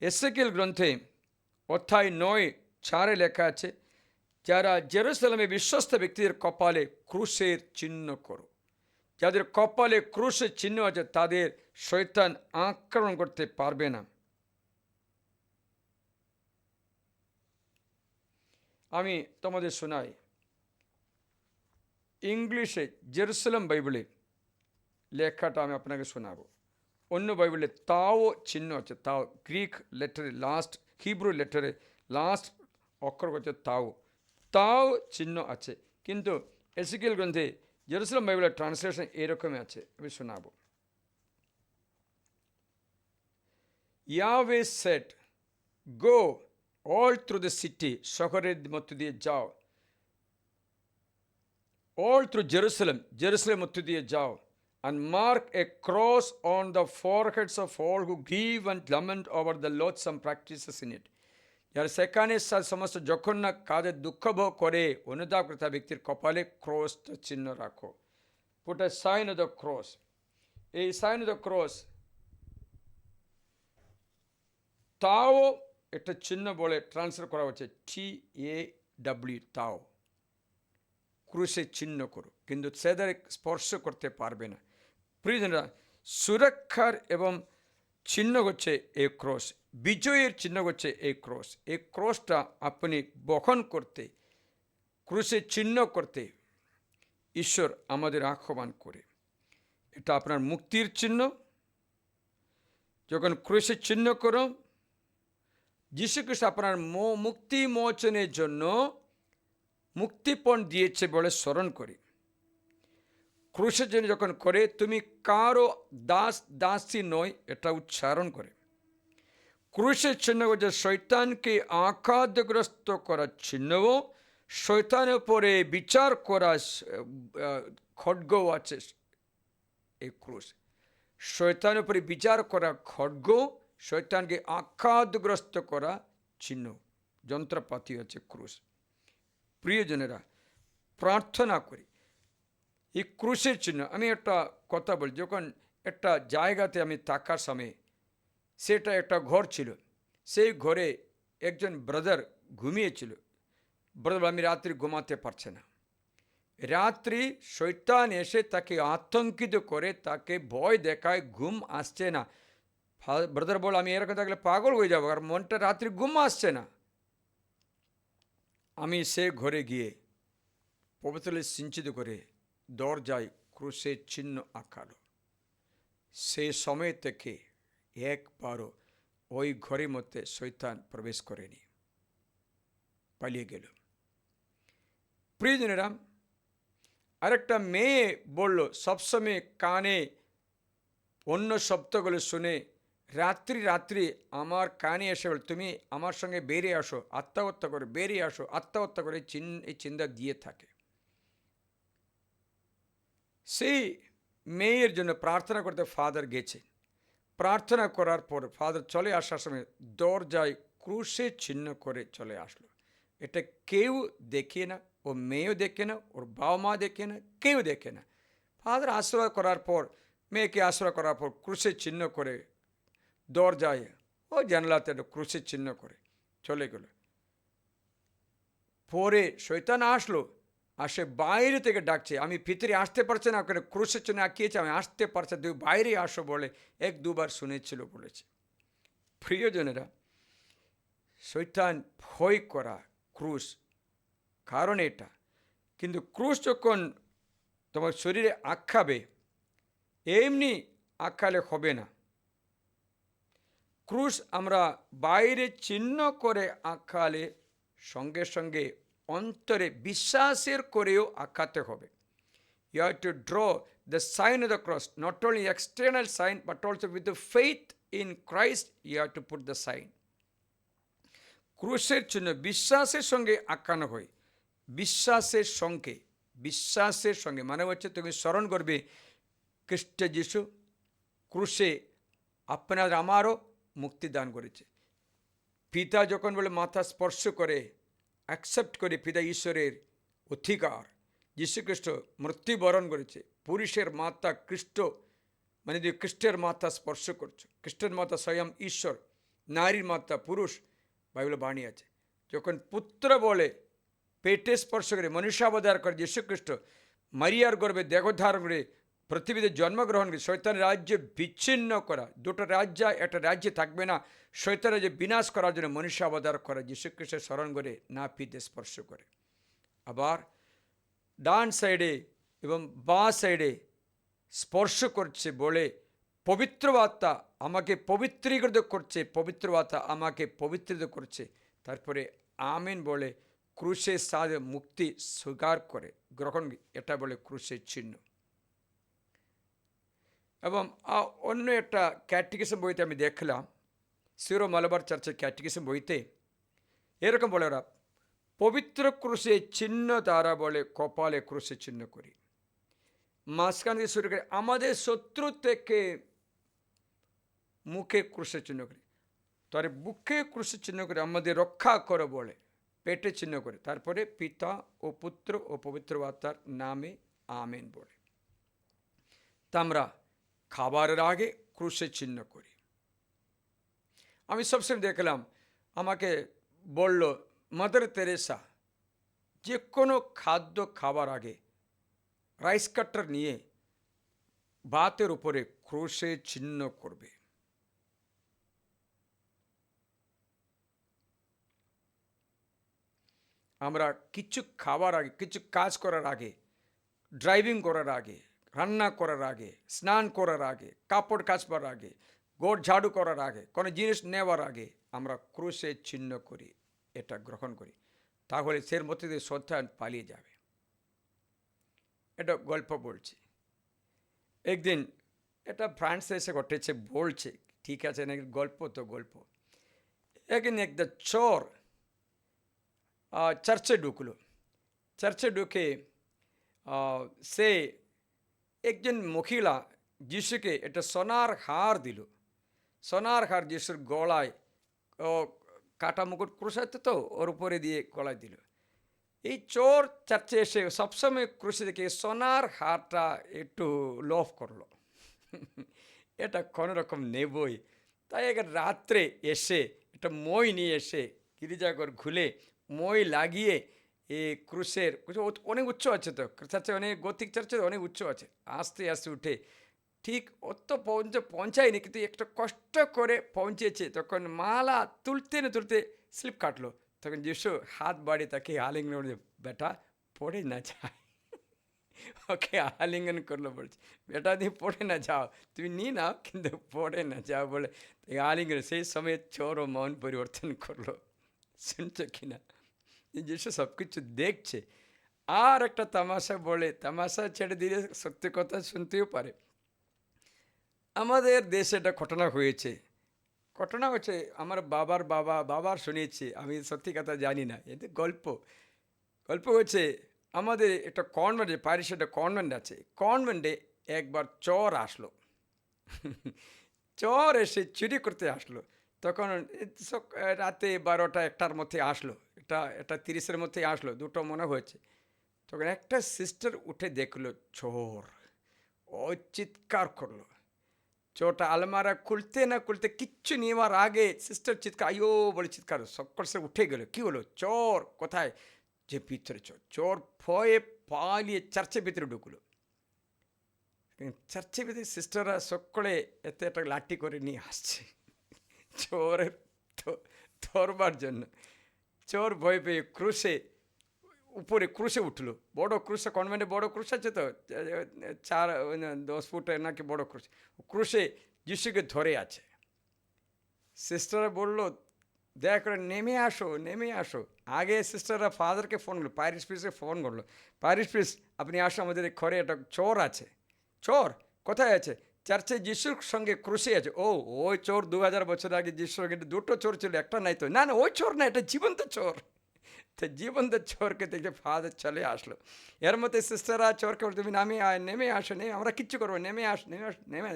Speaker 1: এসেকেল গ্রন্থে অধ্যায় 9:4 লেখা আছে, যারা জেরুজালেমে বিশ্বস্ত ব্যক্তিদের কপালে ক্রুশের চিহ্ন করো। যাদের কপালে ক্রুশের চিহ্ন আছে তাদের শয়তান আক্রমণ করতে পারবে না। আমি তোমাদের শোনাই, ইংলিশে জেরুজালেম বাইবেলে লেখাটা আমি আপনাকে শোনাবো। অন্য বাইবেলে তাও চিহ্ন আছে, তাও গ্রিক লেটারে লাস্ট, হিব্রু লেটারে লাস্ট অক্ষর হচ্ছে তাও, তাও চিহ্ন আছে। কিন্তু এসেকেল গ্রন্থে জেরুজালেম বাইবেলের ট্রান্সলেশন এরকমই আছে, আমি শোনাবো। Yahweh said, go all through the city, শহরের মধ্য দিয়ে যাও, all through Jerusalem, জেরুজালেম মধ্য দিয়ে যাও, and mark a cross on the foreheads of all who grieve and lament over the loathsome practices in it. যারা সেখানে সমস্ত জঘন্য কাজে দুঃখভোগ করে অনুতাপ করে তা ব্যক্তির কপালে ক্রসটা চিহ্ন রাখো। Put a sign of the cross. এই সাইন অফ দ্য ক্রস, তাও একটা চিহ্ন বলে ট্রান্সলেট করা হচ্ছে, TAW, তাও। ক্রুশে চিহ্ন করো, কিন্তু সেদের স্পর্শ করতে পারবে না। প্রিয়জনরা, সুরক্ষার এবং চিহ্ন হচ্ছে এই ক্রস, বিজয়ের চিহ্ন হচ্ছে এই ক্রস। এই ক্রসটা আপনি বহন করতে, ক্রুশে চিহ্ন করতে ঈশ্বর আমাদের আহ্বান করে। এটা আপনার মুক্তির চিহ্ন। যখন ক্রুশে চিহ্ন করো, যীশুখ্রিস্ট আপনার মুক্তি মোচনের জন্য মুক্তিপণ দিয়েছে বলে স্মরণ করি। ক্রুশের জন্য যখন করে, তুমি কারো দাস দাসী নয়, এটা উচ্চারণ করে। ক্রুশের চিহ্ন হচ্ছে শয়তানকে আঘাতগ্রস্ত করার চিহ্নও, শয়তানের উপরে বিচার করা খড়গও আছে। এই ক্রুশ শয়তানের উপরে বিচার করা খড়গ, শয়তানকে আঘাতগ্রস্ত করা চিহ্ন, যন্ত্রপাতি হচ্ছে ক্রুশ। প্রিয়জনেরা, প্রার্থনা করি এই ক্রুশের চিহ্ন। আমি একটা কথা বলি, যখন একটা জায়গাতে আমি থাকার সময়, সেটা একটা ঘর ছিল, সেই ঘরে একজন ব্রাদার ঘুমিয়েছিল। ব্রাদার আমি রাত্রি ঘুমাতে পারছে না। রাত্রি শয়তান এসে তাকে আতঙ্কিত করে, তাকে ভয় দেখায়, ঘুম আসছে না। ব্রাদার বল, আমি এরকম থাকলে পাগল হয়ে যাবো, আর মনটা রাত্রি ঘুম আসছে না। আমি সে ঘরে গিয়ে পবিত্র সিঞ্চিত করে দরজায় ক্রুশের চিহ্ন আঁকালো। সে সময় থেকে একবারও ওই ঘরের মধ্যে শয়তান প্রবেশ করেনি, পালিয়ে গেল। প্রিয়জনেরা, আরেকটা মেয়ে বলল, সবসময় কানে অন্য শব্দগুলো শুনে রাত্রি রাত্রি আমার কানে এসে বল, তুমি আমার সঙ্গে বেরিয়ে আসো, আত্মহত্যা করে বেরিয়ে আসো, আত্মহত্যা করে এই চিন্তা দিয়ে থাকে। সেই মেয়ের জন্য প্রার্থনা করতে ফাদার গেছে। প্রার্থনা করার পর ফাদার চলে আসার সময় দরজায় ক্রুশে চিহ্ন করে চলে আসলো। এটা কেউ দেখে না, ও মেয়েও দেখে না, ওর বাবা মা দেখে না, কেউ দেখে না। ফাদার আশীর্বাদ করার পর, মেয়েকে আশীর্বাদ করার পর ক্রুশে চিহ্ন করে দরজায় ও জানলাতে ক্রুশে চিহ্ন করে চলে গেল। পরে শয়তান আসলো, আসে বাইরে থেকে ডাকছে, আমি ভিতরে আসতে পারছি না, ওখানে ক্রুশের চিহ্ন আঁকিয়েছে, আমি আসতে পারছি, তুমি বাইরে আসো বলে 1-2 বার শুনেছিল বলেছে। প্রিয়জনেরা, শয়তান ভয় করা ক্রুশ, কারণ এটা। কিন্তু ক্রুশ যখন তোমার শরীরে আঁকাবে, এমনি আঁকালে হবে না। ক্রুশ আমরা বাইরে চিহ্ন করে আঁকালে সঙ্গে সঙ্গে অন্তরে বিশ্বাসের করেও আঁকাতে হবে। you have to draw the sign of the cross, not only external sign, but also with the faith in Christ, you have to put the sign. ক্রুশের চিহ্ন বিশ্বাসের সঙ্গে আঁকানো হয়। বিশ্বাসের সঙ্গে মানে হচ্ছে তুমি স্মরণ করবে খ্রিস্ট যিশু ক্রুশে আপনার আমারও মুক্তি দান করেছে। পিতা যখন বলে মাথা স্পর্শ করে অ্যাকসেপ্ট করে পিতা ঈশ্বরের অধিকার, যীশুখ্রিস্ট মৃত্যুবরণ করেছে, পুরুষের মাথা খ্রিস্ট মানে তুমি খ্রিস্টের মাথা স্পর্শ করছো, খ্রিস্টের মাথা স্বয়ং ঈশ্বর, নারীর মাথা পুরুষ, বাইবেলে বাণী আছে। যখন পুত্র বলে পেটে স্পর্শ করে মনুষ্যাবতার করে যীশুখ্রিস্ট মারিয়ার গর্ভে দেহধারণ করে পৃথিবীতে জন্মগ্রহণ করে শয়তানের রাজ্য বিচ্ছিন্ন করা, দুটো রাজ্য একটা রাজ্যে থাকবে না, শয়তানের রাজ্য বিনাশ করার জন্য মনুষ্যাবতার করা যীশুখ্রিস্টের স্মরণ করে না পিতে স্পর্শ করে। আবার ডান সাইডে এবং বাঁ সাইডে স্পর্শ করছে বলে পবিত্র আত্মা আমাকে পবিত্রীকৃত করছে, পবিত্র আত্মা আমাকে পবিত্রিত করছে। তারপরে আমেন বলে ক্রুশের সাথে মুক্তি স্বীকার করে গ্রহণ, এটা বলে ক্রুশের চিহ্ন। এবং অন্য একটা ক্যাটেকিজম বইতে আমি দেখলাম, সিরো মালাবার চার্চের ক্যাটেকিজম বইতে এরকম বলে ওরা পবিত্র ক্রুশের চিহ্ন তারা বলে কপালে ক্রুশের চিহ্ন করি, মাঝখান থেকে শুরু করে আমাদের শত্রু থেকে মুখে ক্রুশের চিহ্ন করি, তার বুকে ক্রুশের চিহ্ন করে আমাদের রক্ষা করো বলে পেটে চিহ্ন করে, তারপরে পিতা ও পুত্র ও পবিত্র আত্মার নামে আমেন বলে। তা আমরা খাবারের আগে ক্রুশের চিহ্ন করি। আমি সবসময় দেখলাম, আমাকে বলল মাদার তেরেসা যে কোনো খাদ্য খাবার আগে রাইস কাটার নিয়ে ভাতের উপরে ক্রুশের চিহ্ন করবে। আমরা কিছু খাবার আগে, কিছু কাজ করার আগে, ড্রাইভিং করার আগে, রান্না করার আগে, স্নান করার আগে, কাপড় কাচবার আগে, গোড় ঝাড়ু করার আগে, কোনো জিনিস নেওয়ার আগে আমরা ক্রুশের চিহ্ন করি, এটা গ্রহণ করি। তাহলে সের মধ্যে দিয়ে শয়তান পালিয়ে যাবে। এটা গল্প বলছি। একদিন এটা ফ্রান্সে এসে ঘটেছে বলছে, ঠিক আছে নাকি গল্প তো গল্প। একদিন একটা চোর চার্চে ঢুকলো। চার্চে ঢুকে সে একজন মহিলা যিশুকে একটা সোনার হার দিল। সোনার হার যিশুর গলায়, ও কাটা মুকুট ক্রুশাতে তো ওর উপরে দিয়ে গলায় দিল। এই চোর চার্চে এসে সবসময় ক্রুশে দেখে সোনার হারটা একটু লোভ করলো, এটা কোনো রকম নেবই। তাই এক রাত্রে এসে একটা মই নিয়ে এসে গির্জাঘর খুলে মই লাগিয়ে এই ক্রুশের অনেক উচ্চ আছে তো চার্চে, অনেক গতিক চার্চে অনেক উচ্চ আছে, আস্তে আস্তে উঠে ঠিক অত পৌঁছায়নি, কিন্তু একটু কষ্ট করে পৌঁছেছে। তখন মালা তুলতে না তুলতে স্লিপ কাটলো। তখন যিশু হাত বাড়িয়ে তাকে আলিঙ্গন, বেটা পড়ে না যায়, ওকে আলিঙ্গন করলো, বলছে বেটা তুমি পড়ে না যাও, তুমি নিয়ে নাও কিন্তু পড়ে না যাও বলে আলিঙ্গন। সেই সময় চোর ও মন পরিবর্তন করলো। শুনছো কিনা? যিশু সব কিছু দেখছে। আর একটা তামাশা বলে, তামাশা ছেড়ে দিলে সত্যি কথা শুনতেও পারে। আমাদের দেশে একটা ঘটনা হয়েছে। ঘটনা হচ্ছে আমার বাবার শুনেছি, আমি সত্যি কথা জানি না, এতে গল্প হচ্ছে। আমাদের একটা কনভেন্টে, প্যারিসে একটা কনভেন্ট আছে, কনভেন্টে একবার চোর আসলো। চোর এসে চুরি করতে আসলো। তখন রাতে 12টা-1টার মধ্যে আসলো, এটা 30-এর মধ্যে আসলো, 2টো মনে হয়েছে। তখন একটা সিস্টার উঠে দেখলো চোর, ও চিৎকার করলো। চোরটা আলমারা খুলতে না খুলতে কিচ্ছু নেওয়ার আগে সিস্টার চিৎকার, আইও বলে চিৎকার, সকল সে উঠে গেল। কী হলো? চোর কোথায়? যে ভিতরে চোর। চোর ভয়ে পালিয়ে চার্চের ভিতরে ঢুকলো। চার্চের ভিতরে সিস্টাররা সকলে এতে একটা লাঠি করে নিয়ে আসছে চোরের ধরবার জন্য। চোর ভয় পেয়ে উপরে ক্রুশে উঠলো, বড় ক্রুশে, কনভেন্টে বড় ক্রুশ আছে তো, 4-10 ফুটের নাকি বড় ক্রুশে যিশুকে ধরে আছে। সিস্টাররা বলল, দয়া করে নেমে আসো। আগে সিস্টাররা ফাদারকে ফোন করলো, প্যারিশ প্রিস্টকে ফোন করলো, প্যারিশ প্রিস্ট আপনি আসো, আমাদের এই ঘরে একটা চোর আছে। চোর কোথায় আছে? চার্চে যিশুর সঙ্গে ক্রুশে আছে। ও, ওই চোর 2000 বছর আগে যিশুর কিন্তু দুটো চোর ছিল, একটা নাই তো। না না, ওই চোর না, এটা জীবন্ত চোর। তো জীবন্ত চোরকে দেখে ফাদার চলে আসলো। এর মধ্যে সিস্টাররা চোরকে বলতে, তুমি নেমে আসো, আমরা কিচ্ছু করবো, নেমে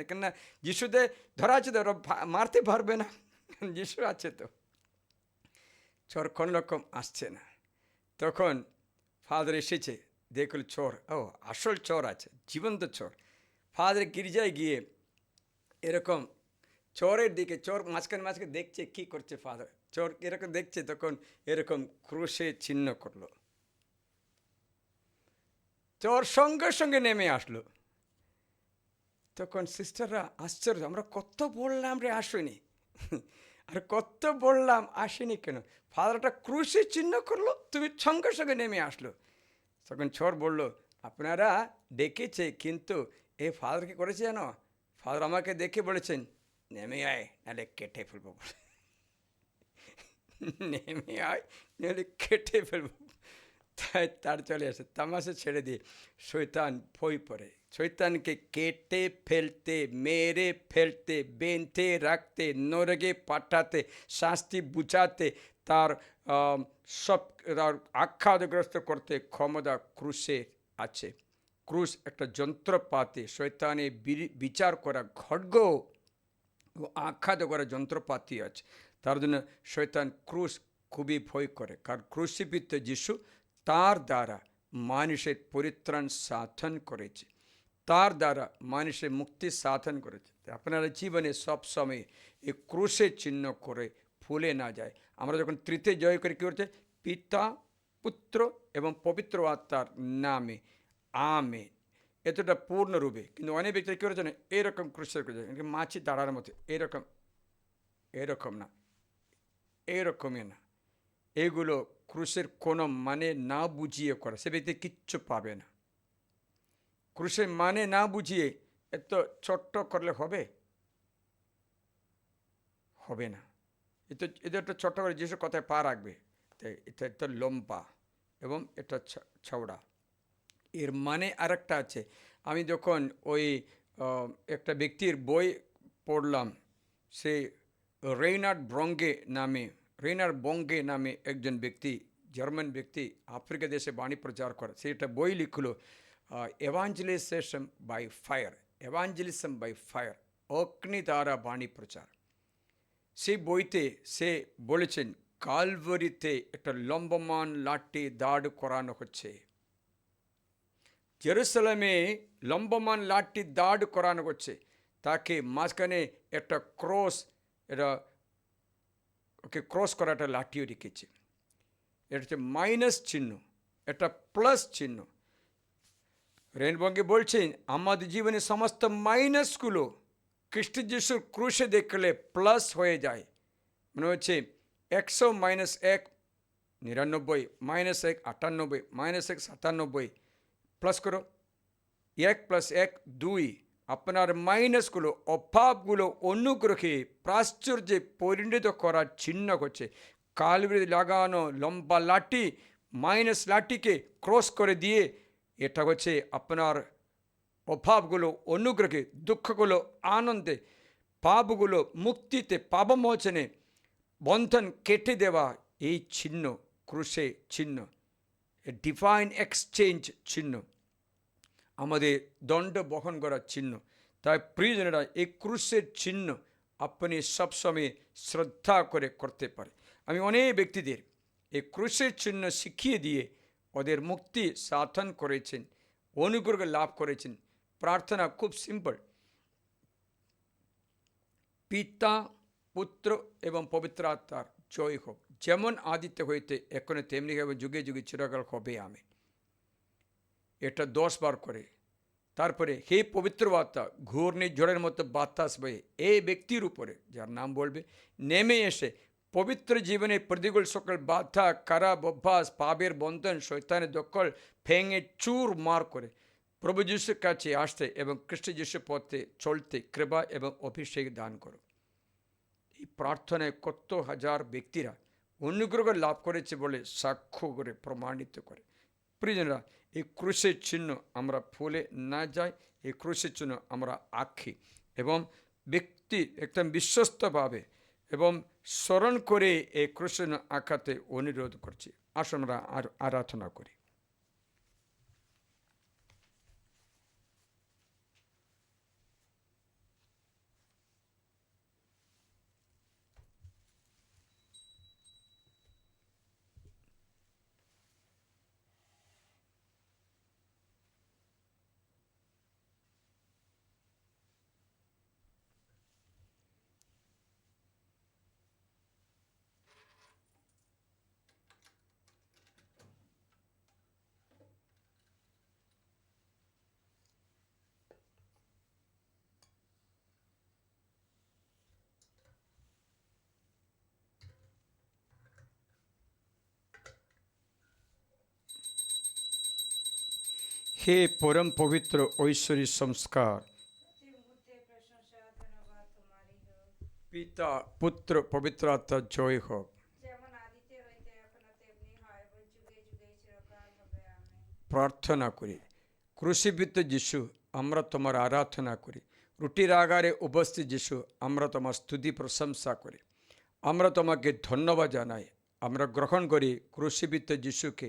Speaker 1: কেননা যিশুতে ধরা আছে তো, ওরা মারতে পারবে না, যিশু আছে তো। চোর কোন রকম আসছে না। তখন ফাদার এসেছে, দেখল চোর, ও আসল চোর আছে, জীবন্ত চোর। ফাদার গির্জায় গিয়ে এরকম চোরের দিকে, চোর মাঝখানে দেখছে কি করছে ফাদার, চোর এরকম দেখছে, তখন এরকম ক্রুশে চিহ্ন করলো। চোর সঙ্গে সঙ্গে নেমে আসলো। তখন সিস্টাররা আশ্চর্য, আমরা কত বললাম রে আসেনি, আর কত বললাম আসেনি কেন, ফাদারটা ক্রুশে চিহ্ন করলো, তুমি সঙ্গে সঙ্গে নেমে আসলো। তখন চোর বলল, আপনারা ডেকেছে, কিন্তু এই ফাদার কি করেছে জানো? ফাদার আমাকে দেখে বলেছেন, নেমে আয় নাহলে কেটে ফেলবো। নেমে আয় নাহলে কেটে ফেলবো। তাই তার চলে আসে, তামাশা ছেড়ে দিয়ে শয়তান ভয় পড়ে। শয়তানকে কেটে ফেলতে, মেরে ফেলতে, বেঁধে রাখতে, নরকে পাঠাতে, শাস্তি বুঝাতে, তার সব তার আখ্যাতগ্রস্ত করতে ক্ষমতা ক্রুশে আছে। ক্রুশ একটা যন্ত্রপাতি, শয়তানে বিচার করা খড়গ ও আখ্যাত করা যন্ত্রপাতি আছে। তার জন্য শয়তান ক্রুশ খুবই ভয় করে, কারণ ক্রুশীকৃত যিশু তার দ্বারা মানুষের পরিত্রাণ সাধন করেছে, তার দ্বারা মানুষের মুক্তি সাধন করেছে। আপনারা জীবনে সবসময় এই ক্রুশের চিহ্ন করে ভুলে না যায়। আমরা যখন তৃতীয় জয় করে কী করছে, পিতা, পুত্র এবং পবিত্র আত্মার নামে আমেন, এতটা পূর্ণরূপে। কিন্তু অনেক ব্যক্তি কী করেছে না, এরকম ক্রুশের করেছে, মাছি দাঁড়ার মতো, এরকম না, এরকমই না। এগুলো ক্রুশের কোনো মানে না বুঝিয়ে করা, সে ব্যক্তি কিচ্ছু পাবে না। ক্রুশের মানে না বুঝিয়ে এত ছোট্ট করলে হবে না। এদের একটা ছোট্ট করে যেসব কথায় পা রাখবে, এটা একটা লম্বা এবং এটা ছাওড়া। এর মানে আরেকটা আছে। আমি যখন ওই একটা ব্যক্তির বই পড়লাম, সে রেইনার্ড বঙ্গে নামে একজন ব্যক্তি, জার্মান ব্যক্তি, আফ্রিকা দেশে বাণী প্রচার করে। সে একটা বই লিখলো, এভাঞ্জেলিজম বাই ফায়ার, অগ্নি দ্বারা বাণী প্রচার। সেই বইতে সে বলেছেন, কালভারিতে একটা লম্বমান লাঠি দাঁড় করানো হচ্ছে, জেরুসালেমে লম্বমান লাঠি দাঁড় করানো হচ্ছে, তাকে মাঝখানে একটা ক্রস করা একটা লাঠিও রেখেছে। এটা হচ্ছে মাইনাস চিহ্ন, একটা প্লাস চিহ্ন। রেনবঙ্গে বলছেন, আমাদের জীবনে সমস্ত মাইনাসগুলো খ্রিস্ট যিশুর ক্রুশে দেখলে প্লাস হয়ে যায়। মনে হচ্ছে 100 - 1 99, -1 98, -1 97, প্লাস করো 1 + 1 2। আপনার মাইনাসগুলো, অভাবগুলো অনুগ্রহে প্রাচুর্যে পরিণত করার চিহ্ন করছে। কালভারিতে লাগানো লম্বা লাঠি মাইনাস লাঠিকে ক্রস করে দিয়ে, এটা হচ্ছে আপনার অভাবগুলো অনুগ্রহে, দুঃখগুলো আনন্দে, পাপগুলো মুক্তিতে, পাপমোচনে, বন্ধন কেটে দেওয়া, এই চিহ্ন ক্রুশে চিহ্ন, ডিভাইন এক্সচেঞ্জ চিহ্ন, আমাদের দণ্ড বহন করার চিহ্ন। তাই প্রিয়জনেরা, এই ক্রুশের চিহ্ন আপনি সবসময় শ্রদ্ধা করে করতে পারে। আমি অনেক ব্যক্তিদের এই ক্রুশের চিহ্ন শিখিয়ে দিয়ে ওদের মুক্তি সাধন করেছেন, অনুগ্রহ লাভ করেছেন। প্রার্থনা খুব সিম্পল, পিতা, পুত্র এবং পবিত্র আত্মার জয় হোক, যেমন আদিতে হইতে এখন তেমনি হবে, যুগে যুগে চিরকাল হবে, আমেন। এটা 10 বার করে। তারপরে, হে পবিত্র আত্মা, ঘূর্ণিঝড়ের মতো বাতাস বয়ে এই ব্যক্তির উপরে, যার নাম বলবে, নেমে এসে পবিত্র জীবনে প্রতিকূল সকল বাধা, খারাপ অভ্যাস, পাপের বন্ধন, শয়তানের দখল ভেঙে চুর মার করে প্রভু যিশুর কাছে আসতে এবং খ্রিস্ট যিশুর পথে চলতে কৃপা এবং অভিষেক দান করো। এই প্রার্থনায় কত হাজার ব্যক্তিরা অনুগ্রহ লাভ করেছে বলে সাক্ষ্য করে প্রমাণিত করে। প্রিয়জনরা, এই ক্রুশের চিহ্ন আমরা ভুলে না যাই, এই ক্রুশের চিহ্ন আমরা আঁকি এবং ব্যক্তি একদম বিশ্বস্তভাবে এবং স্মরণ করে এই ক্রুশের আঁকাতে অনুরোধ করছি। আসুন আমরা আরাধনা করি। হে পরম পবিত্র ঐশ্বরিক সংস্কার, পিতা পুত্র পবিত্র আত্মা জয় হোক। প্রার্থনা করি। ক্রুশীকৃত যিশু, আমরা তোমার আরাধনা করি। রুটির আগারে উপস্থিত যিশু, আমরা তোমার স্তুতি প্রশংসা করি। আমরা তোমাকে ধন্যবাদ জানাই। আমরা গ্রহণ করি ক্রুশীকৃত যিশুকে,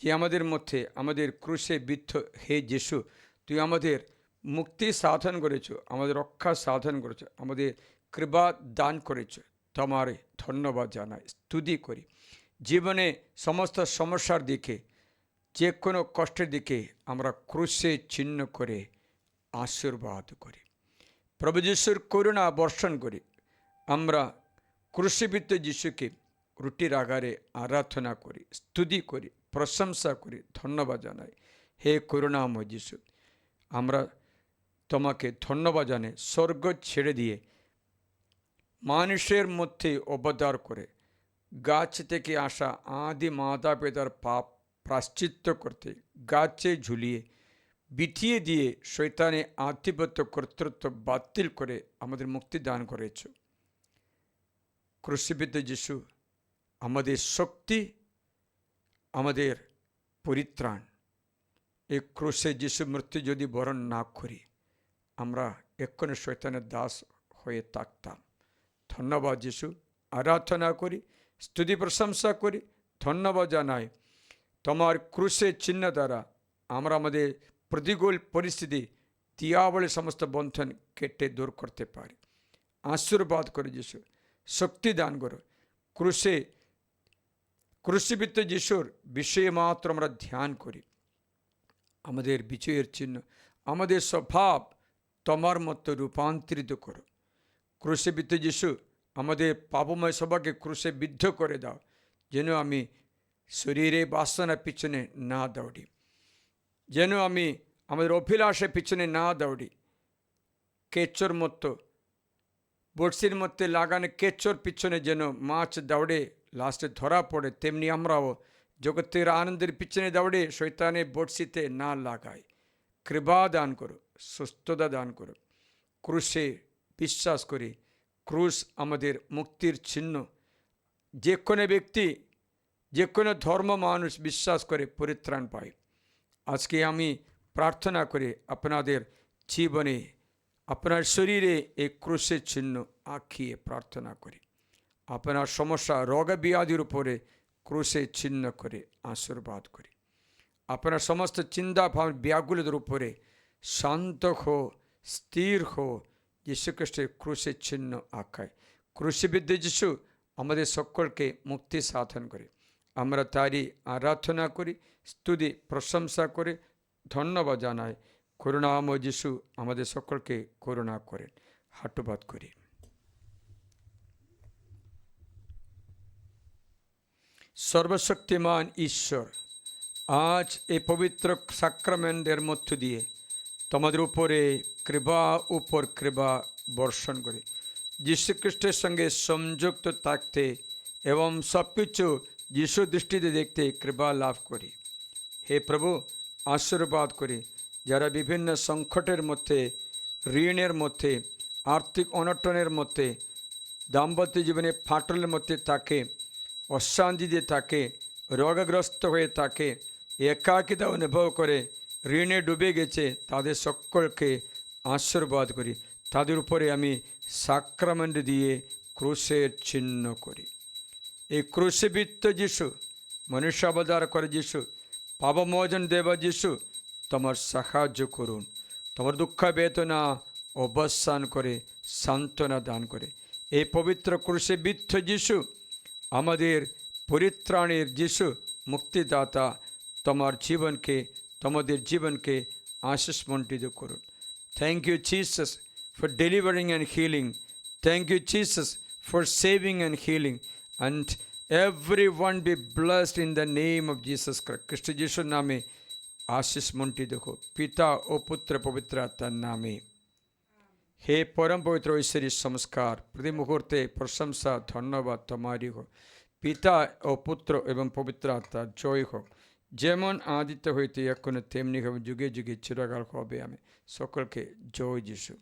Speaker 1: যে আমাদের মধ্যে আমাদের ক্রুশে বিদ্ধ হে যিশু, তুই আমাদের মুক্তি সাধন করেছ, আমাদের রক্ষা সাধন করেছ, আমাদের কৃপা দান করেছ। তোমার ধন্যবাদ জানাই, স্তুতি করি। জীবনে সমস্ত সমস্যার দিকে, যে কোনো কষ্টের দিকে আমরা ক্রুশে চিহ্ন করে আশীর্বাদ করি। প্রভু যিশুর করুণা বর্ষণ করি। আমরা ক্রুশীকৃত যিশুকে রুটির আগারে আরাধনা করি, স্তুতি করি, প্রশংসা করি, ধন্যবাদ জানাই। হে করুণাময় যিশু, আমরা তোমাকে ধন্যবাদ জানাই। স্বর্গ ছেড়ে দিয়ে মানুষের মধ্যে অবতার করে গাছ থেকে আসা আদি মাতা পিতার পাপ প্রাশ্চিত্য করতে গাছে ঝুলিয়ে বিঠিয়ে দিয়ে শয়তানে আধিপত্য কর্তৃত্ব বাতিল করে আমাদের মুক্তি দান করেছ। ক্রুশীকৃত যিশু আমাদের শক্তি, আমাদের পরিত্রাণ। এই ক্রুশে যিশু মৃত্যু যদি বরণ না করি, আমরা এক্ষণে শয়তানের দাস হয়ে থাকতাম। ধন্যবাদ যিশু, আরাধনা করি, স্তুতি প্রশংসা করি, ধন্যবাদ জানাই। তোমার ক্রুশের চিহ্ন দ্বারা আমরা আমাদের প্রতিকূল পরিস্থিতি, দিয়াবলের সমস্ত বন্ধন কেটে দূর করতে পারি। আশীর্বাদ করে যিশু, শক্তি দান করো। ক্রুশীকৃত যিশুর বিষয়ে মাত্র আমরা ধ্যান করি। আমাদের বিজয়ের চিহ্ন, আমাদের স্বভাব তোমার মতো রূপান্তরিত করো। ক্রুশীকৃত যিশু, আমাদের পাপময় সবাকে ক্রুশে বিদ্ধ করে দাও, যেন আমি শরীরে বাসনার পিছনে না দৌড়ি, যেন আমি আমাদের অভিলাষের পিছনে না দৌড়ি। কেচ্চর মতো, বড়শির মধ্যে লাগানো কেচ্চর পিছনে যেন মাছ দৌড়ে লাস্টে ধরা পড়ে, তেমনি আমরাও জগতের আনন্দের পিছনে দৌড়ে শয়তানের বড়শিতে না লাগাই। কৃপা দান করো, সুস্থতা দান করো। ক্রুশে বিশ্বাস করি, ক্রুশ আমাদের মুক্তির চিহ্ন। যে কোনো ব্যক্তি, যে কোনো ধর্ম মানুষ বিশ্বাস করে পরিত্রাণ পায়। আজকে আমি প্রার্থনা করে আপনাদের জীবনে, আপনার শরীরে এই ক্রুশের চিহ্ন আঁকিয়ে প্রার্থনা করি। আপনার সমস্যা, রোগ ব্যাধির উপরে ক্রুশের চিহ্ন করে আশীর্বাদ করি। আপনার সমস্ত চিন্তা ভাবনা ব্যাগুলোর উপরে শান্ত হো, স্থির হো, যীশুখ্রিস্টের ক্রুশের চিহ্ন আঁকায়। ক্রুশবিদ্ধ যিশু আমাদের সকলকে মুক্তি সাধন করে। আমরা তারই আরাধনা করি, স্তুতি প্রশংসা করে ধন্যবাদ জানাই। করুণাময় যিশু আমাদের সকলকে করুণা করেন। হাঁটুপাত করি। সর্বশক্তিমান ঈশ্বর, আজ এই পবিত্র সাক্রামেন্টের মধ্য দিয়ে তোমাদের উপরে কৃপা বর্ষণ করে যীশুখ্রিস্টের সঙ্গে সংযুক্ত থাকতে এবং সব কিছু যীশু দৃষ্টিতে দেখতে কৃপা লাভ করি। হে প্রভু, আশীর্বাদ করি যারা বিভিন্ন সংকটের মধ্যে, ঋণের মধ্যে, আর্থিক অনটনের মধ্যে দাম্পত্য জীবনে ফাটলের মধ্যে থাকে, অশান্তিতে থাকে, রোগগ্রস্ত হয়ে থাকে, একাকিতা অনুভব করে, ঋণে ডুবে গেছে, তাদের সকলকে আশীর্বাদ করি। তাদের উপরে আমি সাক্রামেন্ট দিয়ে ক্রুশের চিহ্ন করি। এই ক্রুশবিদ্ধ যিশু, মনুষ্যাবতার করে যিশু, পাপমোচন দেবা যিশু, তোমার সাহায্য করুন। তোমার দুঃখ বেদনা অবসান করে সান্ত্বনা দান করে। এই পবিত্র ক্রুশবিদ্ধ যিশু, আমাদের পরিত্রাণের যিশু, মুক্তিদাতা, তোমার জীবনকে, তোমাদের জীবনকে আশীষমণ্ডিত করুন। Thank you Jesus for delivering and healing. Thank you Jesus for saving and healing. And everyone be blessed in the name of Jesus Christ. খ্রিস্ট যিশুর নামে আশীষ মণ্ডিত হোক, পিতা ও পুত্র পবিত্র আত্মার নামে। হে পরম পবিত্র ঐশ্বরিক সংস্কার, প্রতি মুহূর্তে প্রশংসা ধন্যবাদ তোমারই হোক। পিতা ও পুত্র এবং পবিত্র আত্মার জয় হোক, যেমন আদিত্য হইতে এখনো তেমনি হবে, যুগে যুগে চিরকাল হবে। আমি সকলকে জয় যিশু।